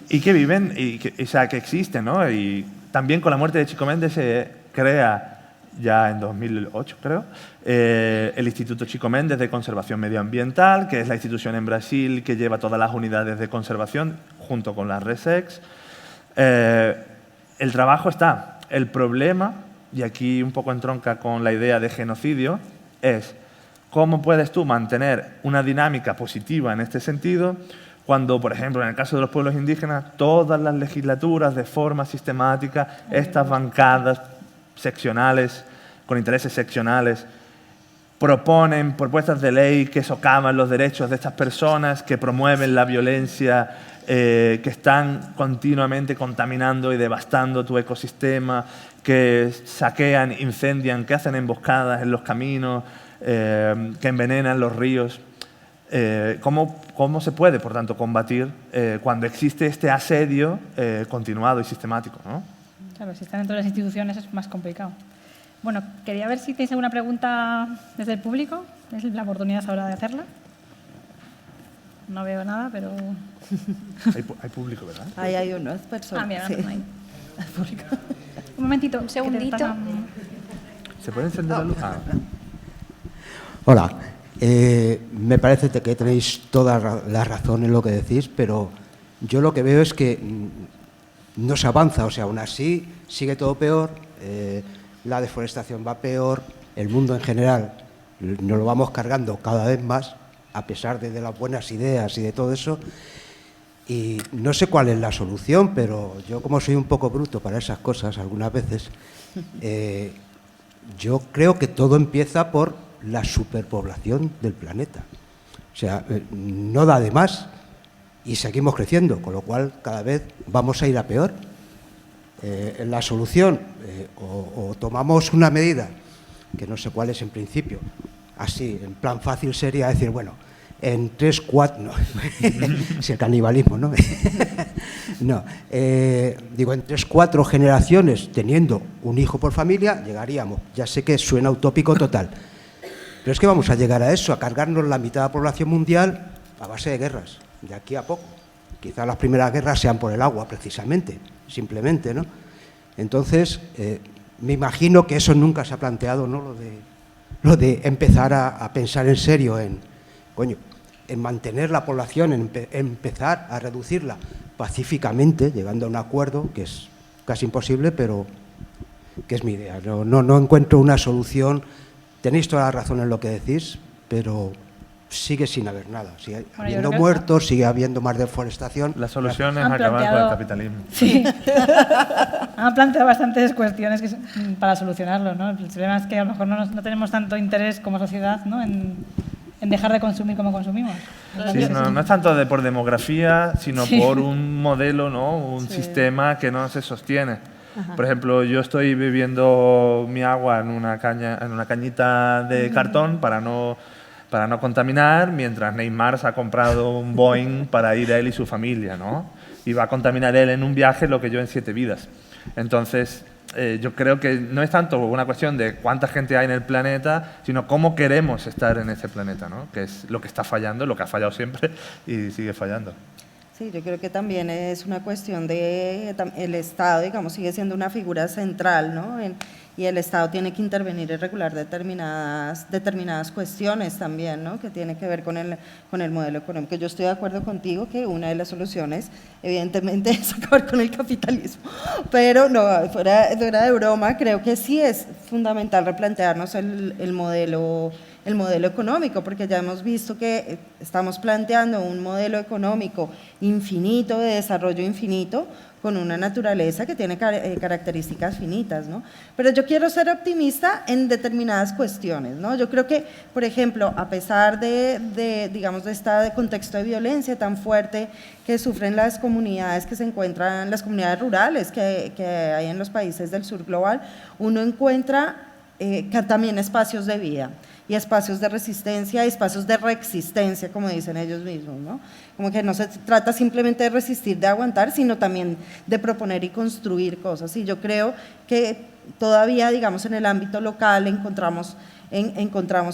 Y que viven, o sea, que existen, ¿no? Y también con la muerte de Chico Mendes se crea ya en 2008, creo, el Instituto Chico Mendes de Conservación Medioambiental, que es la institución en Brasil que lleva todas las unidades de conservación junto con las RESEX. El trabajo está. El problema, y aquí un poco entronca con la idea de genocidio, es cómo puedes tú mantener una dinámica positiva en este sentido cuando, por ejemplo, en el caso de los pueblos indígenas, todas las legislaturas de forma sistemática, estas bancadas seccionales, con intereses seccionales, proponen propuestas de ley que socavan los derechos de estas personas, que promueven la violencia, que están continuamente contaminando y devastando tu ecosistema, que saquean, incendian, que hacen emboscadas en los caminos, que envenenan los ríos. ¿Cómo se puede, por tanto, combatir cuando existe este asedio continuado y sistemático, ¿no? Claro, si están dentro de las instituciones es más complicado. Bueno, quería ver si tenéis alguna pregunta desde el público. Es la oportunidad ahora de hacerla. No veo nada, pero... Hay público, ¿verdad? Ahí hay unas personas. Ah, mira, sí. no hay. Un momentito. Un segundito. ¿Se puede encender la luz? Ah. Hola. Me parece que tenéis toda la razón en lo que decís, pero yo lo que veo es que no se avanza, o sea, aún así sigue todo peor, la deforestación va peor, el mundo en general nos lo vamos cargando cada vez más, a pesar de las buenas ideas y de todo eso, y no sé cuál es la solución, pero yo, como soy un poco bruto para esas cosas algunas veces, yo creo que todo empieza por la superpoblación del planeta. O sea, no da de más y seguimos creciendo, con lo cual cada vez vamos a ir a peor. La solución, o tomamos una medida, que no sé cuál es en principio, así, en plan fácil sería decir, bueno, en 3, 4, no, es el canibalismo, ¿no? No, digo, en 3, 4 generaciones, teniendo un hijo por familia, llegaríamos. Ya sé que suena utópico total, pero es que vamos a llegar a eso, a cargarnos la mitad de la población mundial a base de guerras, de aquí a poco. Quizás las primeras guerras sean por el agua, precisamente, simplemente, ¿no? Entonces, me imagino que eso nunca se ha planteado, ¿no? Lo de empezar a pensar en serio en mantener la población, en empezar a reducirla pacíficamente, llegando a un acuerdo, que es casi imposible, pero que es mi idea. No encuentro una solución. Tenéis toda la razón en lo que decís, pero sigue sin haber nada. Sigue habiendo muertos, sigue habiendo más deforestación. La solución es acabar con el capitalismo. Sí. Han planteado bastantes cuestiones para solucionarlo, ¿no? El problema es que a lo mejor no tenemos tanto interés como sociedad, ¿no? en dejar de consumir como consumimos. Sí, no es tanto por demografía, sino por un modelo, ¿no? Un sistema que no se sostiene. Ajá. Por ejemplo, yo estoy bebiendo mi agua en una cañita de cartón para no contaminar, mientras Neymar se ha comprado un Boeing para ir a él y su familia, ¿no? Y va a contaminar él en un viaje lo que yo en 7 vidas. Entonces, yo creo que no es tanto una cuestión de cuánta gente hay en el planeta, sino cómo queremos estar en ese planeta, ¿no? Que es lo que está fallando, lo que ha fallado siempre y sigue fallando. Sí, yo creo que también es una cuestión de el Estado, digamos, sigue siendo una figura central, ¿no? Y el Estado tiene que intervenir y regular determinadas cuestiones también, ¿no? Que tiene que ver con el modelo económico. Yo estoy de acuerdo contigo que una de las soluciones, evidentemente, es acabar con el capitalismo, pero no, fuera de broma, creo que sí es fundamental replantearnos el modelo económico, porque ya hemos visto que estamos planteando un modelo económico infinito, de desarrollo infinito, con una naturaleza que tiene características finitas, ¿no? Pero yo quiero ser optimista en determinadas cuestiones, ¿no? Yo creo que, por ejemplo, a pesar digamos, de este contexto de violencia tan fuerte que sufren las comunidades que se encuentran, las comunidades rurales que hay en los países del sur global, uno encuentra también espacios de vida y espacios de resistencia y espacios de reexistencia, como dicen ellos mismos, ¿no? Como que no se trata simplemente de resistir, de aguantar, sino también de proponer y construir cosas. Y yo creo que todavía, digamos, en el ámbito local encontramos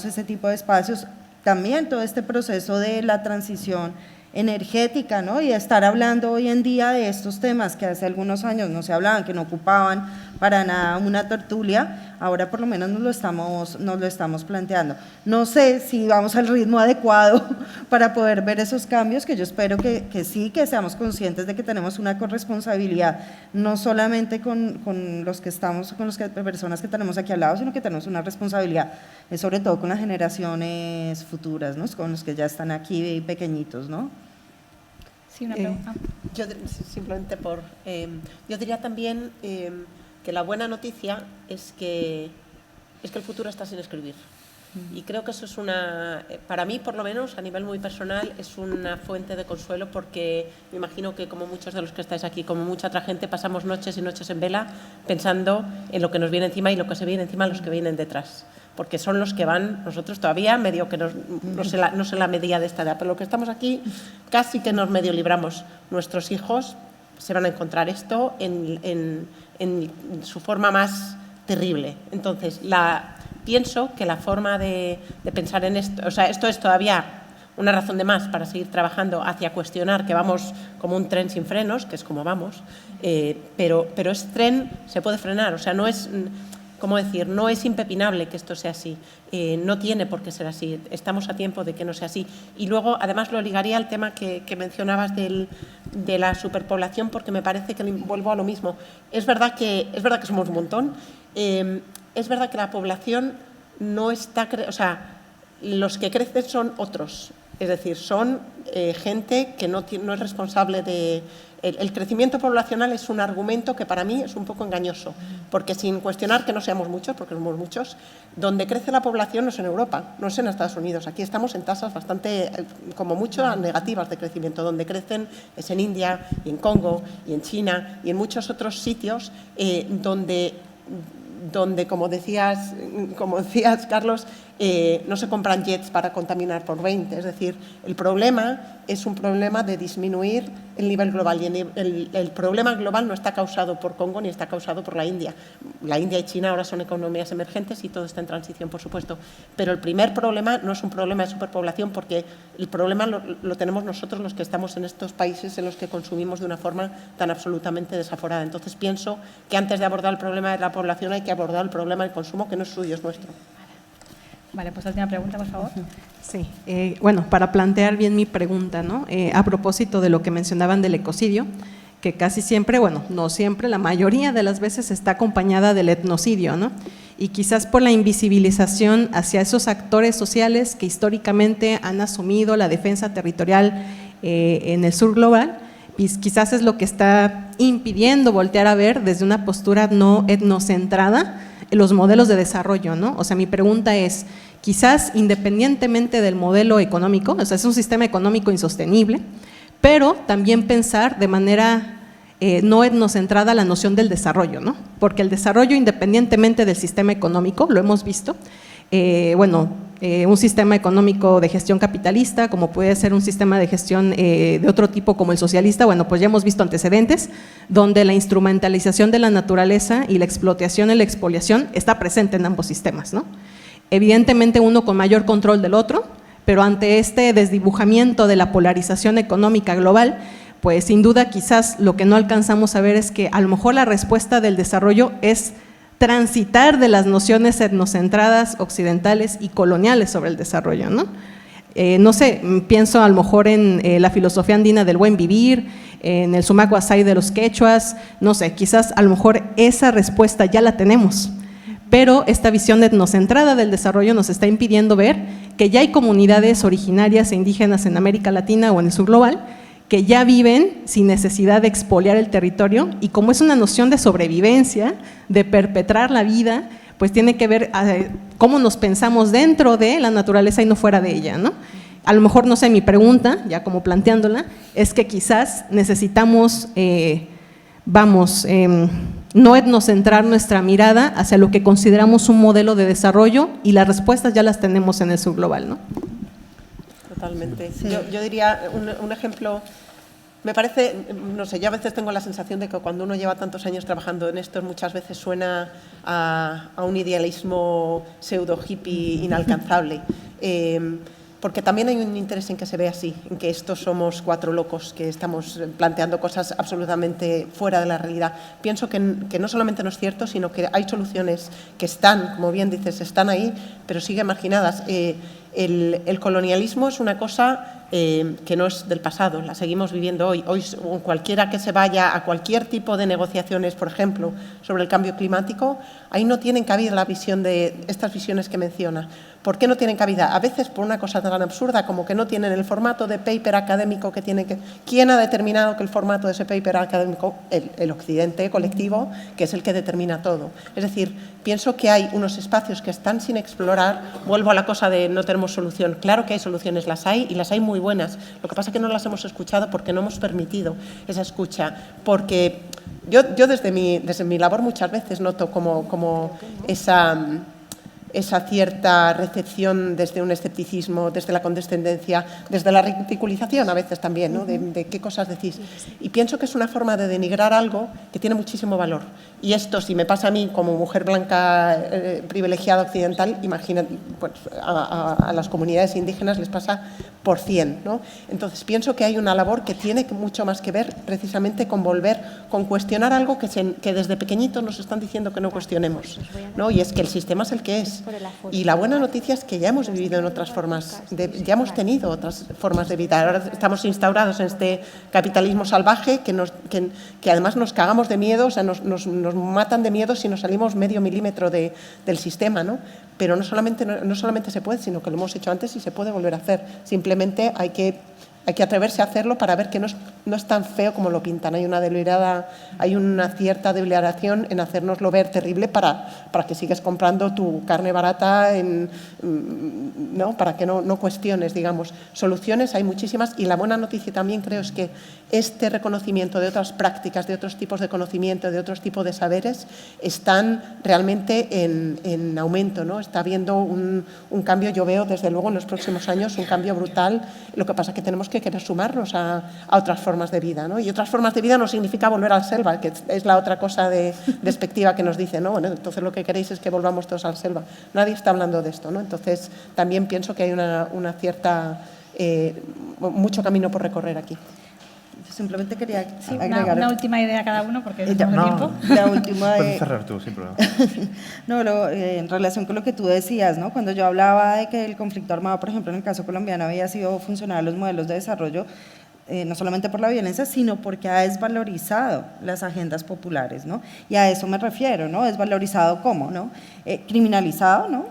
ese tipo de espacios. También todo este proceso de la transición energética, ¿no? Y estar hablando hoy en día de estos temas que hace algunos años no se hablaban, que no ocupaban para nada una tertulia, ahora por lo menos nos lo estamos planteando. No sé si vamos al ritmo adecuado para poder ver esos cambios, que yo espero que sí, que seamos conscientes de que tenemos una corresponsabilidad, no solamente con los que estamos, con las personas que tenemos aquí al lado, sino que tenemos una responsabilidad, sobre todo con las generaciones futuras, ¿no? Con los que ya están aquí pequeñitos, ¿no? Sí, una pregunta. Yo simplemente yo diría también que la buena noticia es que el futuro está sin escribir. Y creo que eso es para mí por lo menos, a nivel muy personal, es una fuente de consuelo, porque me imagino que como muchos de los que estáis aquí, como mucha otra gente, pasamos noches y noches en vela pensando en lo que nos viene encima y lo que se viene encima los que vienen detrás. Porque son los que van, nosotros todavía medio que no sé la medida de esta edad, pero lo que estamos aquí casi que nos medio libramos. Nuestros hijos se van a encontrar esto en su forma más terrible. Entonces, pienso que la forma de pensar en esto, o sea, esto es todavía una razón de más para seguir trabajando hacia cuestionar que vamos como un tren sin frenos, que es como vamos, pero ese tren se puede frenar, o sea, no es... ¿Cómo decir? No es impepinable que esto sea así, no tiene por qué ser así, estamos a tiempo de que no sea así. Y luego, además, lo ligaría al tema que mencionabas de la superpoblación, porque me parece que vuelvo a lo mismo. Es verdad que somos un montón, es verdad que la población no está... O sea, los que crecen son otros, es decir, son gente que no es responsable de... El crecimiento poblacional es un argumento que para mí es un poco engañoso, porque sin cuestionar que no seamos muchos, porque somos muchos, donde crece la población no es en Europa, no es en Estados Unidos. Aquí estamos en tasas bastante, como mucho, negativas de crecimiento. Donde crecen es en India y en Congo y en China y en muchos otros sitios donde como decías Carlos, no se compran jets para contaminar por 20. Es decir, el problema es un problema de disminuir el nivel global, y el problema global no está causado por Congo ni está causado por la India. La India y China ahora son economías emergentes y todo está en transición, por supuesto. Pero el primer problema no es un problema de superpoblación, porque el problema lo tenemos nosotros, los que estamos en estos países en los que consumimos de una forma tan absolutamente desaforada. Entonces pienso que antes de abordar el problema de la población hay que abordar el problema del consumo, que no es suyo, es nuestro. Vale, pues la última pregunta, por favor. Sí, bueno, para plantear bien mi pregunta, ¿no? A propósito de lo que mencionaban del ecocidio, que casi siempre, bueno, no siempre, la mayoría de las veces está acompañada del etnocidio, ¿no? Y quizás por la invisibilización hacia esos actores sociales que históricamente han asumido la defensa territorial en el sur global, quizás es lo que está impidiendo voltear a ver desde una postura no etnocentrada los modelos de desarrollo, ¿no? O sea, mi pregunta es, quizás independientemente del modelo económico, o sea, es un sistema económico insostenible, pero también pensar de manera no etnocentrada la noción del desarrollo, ¿no? Porque el desarrollo, independientemente del sistema económico, lo hemos visto, un sistema económico de gestión capitalista, como puede ser un sistema de gestión de otro tipo como el socialista, bueno, pues ya hemos visto antecedentes donde la instrumentalización de la naturaleza y la explotación y la expoliación está presente en ambos sistemas, ¿no? Evidentemente uno con mayor control del otro, pero ante este desdibujamiento de la polarización económica global, pues sin duda quizás lo que no alcanzamos a ver es que a lo mejor la respuesta del desarrollo es transitar de las nociones etnocentradas, occidentales y coloniales sobre el desarrollo, ¿no? No sé, pienso a lo mejor en la filosofía andina del buen vivir, en el sumac Wasai de los quechuas, no sé, quizás a lo mejor esa respuesta ya la tenemos, pero esta visión etnocentrada del desarrollo nos está impidiendo ver que ya hay comunidades originarias e indígenas en América Latina o en el sur global que ya viven sin necesidad de expoliar el territorio, y como es una noción de sobrevivencia, de perpetrar la vida, pues tiene que ver cómo nos pensamos dentro de la naturaleza y no fuera de ella, ¿no? A lo mejor, no sé, mi pregunta, ya como planteándola, es que quizás necesitamos, no etnocentrar nuestra mirada hacia lo que consideramos un modelo de desarrollo, y las respuestas ya las tenemos en el subglobal, ¿no? Totalmente. Sí. Yo diría un ejemplo. Me parece, no sé, yo a veces tengo la sensación de que cuando uno lleva tantos años trabajando en esto, muchas veces suena a un idealismo pseudo hippie inalcanzable. Porque también hay un interés en que se vea así, en que estos somos cuatro locos que estamos planteando cosas absolutamente fuera de la realidad. Pienso que no solamente no es cierto, sino que hay soluciones que están, como bien dices, están ahí, pero siguen marginadas. El colonialismo es una cosa que no es del pasado, la seguimos viviendo hoy. Hoy cualquiera que se vaya a cualquier tipo de negociaciones, por ejemplo, sobre el cambio climático, ahí no tienen cabida la visión de estas visiones que menciona. ¿Por qué no tienen cabida? A veces por una cosa tan absurda como que no tienen el formato de paper académico que tienen que… ¿Quién ha determinado que el formato de ese paper académico? El occidente colectivo, que es el que determina todo. Es decir, pienso que hay unos espacios que están sin explorar. Vuelvo a la cosa de no tenemos solución. Claro que hay soluciones, las hay, y las hay muy buenas. Lo que pasa es que no las hemos escuchado porque no hemos permitido esa escucha. Porque yo desde mi labor muchas veces noto como esa cierta recepción desde un escepticismo, desde la condescendencia, desde la ridiculización a veces también, ¿no? de qué cosas decís. Y pienso que es una forma de denigrar algo que tiene muchísimo valor. Y esto, si me pasa a mí como mujer blanca privilegiada occidental, imagínate, pues, a las comunidades indígenas les pasa por 100, ¿no? Entonces, pienso que hay una labor que tiene mucho más que ver precisamente con con cuestionar algo que desde pequeñitos nos están diciendo que no cuestionemos, ¿no? Y es que el sistema es el que es. Y la buena noticia es que ya hemos vivido en otras formas, ya hemos tenido otras formas de vida. Ahora estamos instaurados en este capitalismo salvaje que además nos cagamos de miedo, o sea, nos matan de miedo si nos salimos medio milímetro del sistema, ¿no? Pero no solamente se puede, sino que lo hemos hecho antes y se puede volver a hacer. Simplemente hay que atreverse a hacerlo para ver que no es tan feo como lo pintan. Hay una cierta deliberación en hacérnoslo ver terrible para que sigas comprando tu carne barata, ¿no? Para que no cuestiones, digamos. Soluciones hay muchísimas, y la buena noticia también creo es que este reconocimiento de otras prácticas, de otros tipos de conocimiento, de otros tipos de saberes, están realmente en aumento, ¿no? Está habiendo un cambio, yo veo desde luego en los próximos años un cambio brutal. Lo que pasa es que tenemos que querer sumarnos a otras formas de vida, ¿no? Y otras formas de vida no significa volver al selva, que es la otra cosa despectiva que nos dicen, ¿no? Bueno, entonces lo que queréis es que volvamos todos al selva. Nadie está hablando de esto, ¿no? Entonces también pienso que hay una cierta mucho camino por recorrer aquí. Simplemente quería agregar una última idea cada uno, porque estamos de tiempo. La última puedes cerrar tú, sin problema. No, en relación con lo que tú decías, ¿no? Cuando yo hablaba de que el conflicto armado, por ejemplo, en el caso colombiano, había sido funcional a los modelos de desarrollo, no solamente por la violencia, sino porque ha desvalorizado las agendas populares, ¿no? Y a eso me refiero, ¿no? Desvalorizado ¿cómo, no? Criminalizado, ¿no?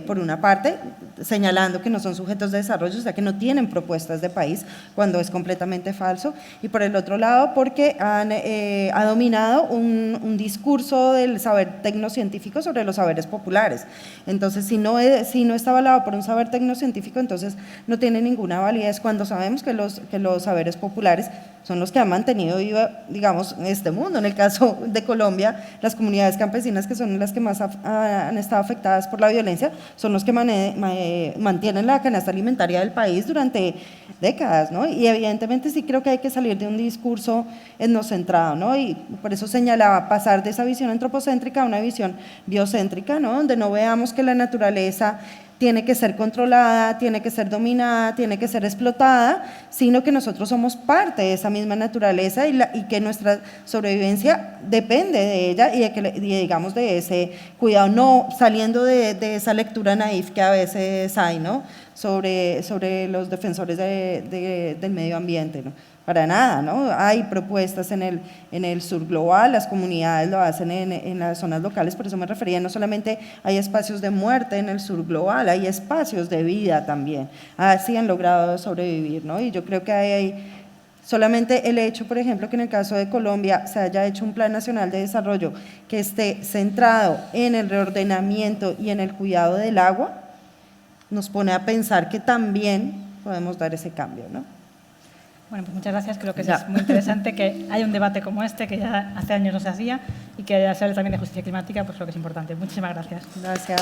Por una parte, señalando que no son sujetos de desarrollo, o sea, que no tienen propuestas de país, cuando es completamente falso, y por el otro lado, porque ha dominado un discurso del saber tecnocientífico sobre los saberes populares. Entonces, si no está avalado por un saber tecnocientífico, entonces no tiene ninguna validez, cuando sabemos que los saberes populares son los que han mantenido viva, digamos, este mundo. En el caso de Colombia, las comunidades campesinas, que son las que más han estado afectadas por la violencia, son los que mantienen la canasta alimentaria del país durante décadas, ¿no? Y evidentemente sí creo que hay que salir de un discurso etnocentrado, ¿no? Y por eso señalaba pasar de esa visión antropocéntrica a una visión biocéntrica, ¿no? Donde no veamos que la naturaleza tiene que ser controlada, tiene que ser dominada, tiene que ser explotada, sino que nosotros somos parte de esa misma naturaleza y que nuestra sobrevivencia depende de ella y digamos de ese cuidado, no saliendo de esa lectura naif que a veces hay, ¿no? sobre los defensores del medio ambiente, ¿no? Para nada, ¿no? Hay propuestas en el sur global, las comunidades lo hacen en las zonas locales, por eso me refería, no solamente hay espacios de muerte en el sur global, hay espacios de vida también, así han logrado sobrevivir, ¿no? Y yo creo que hay solamente el hecho, por ejemplo, que en el caso de Colombia se haya hecho un Plan Nacional de Desarrollo que esté centrado en el reordenamiento y en el cuidado del agua, nos pone a pensar que también podemos dar ese cambio, ¿no? Bueno, pues muchas gracias. Creo que es muy interesante que haya un debate como este, que ya hace años no se hacía, y que se hable también de justicia climática, pues creo que es importante. Muchísimas gracias. Gracias.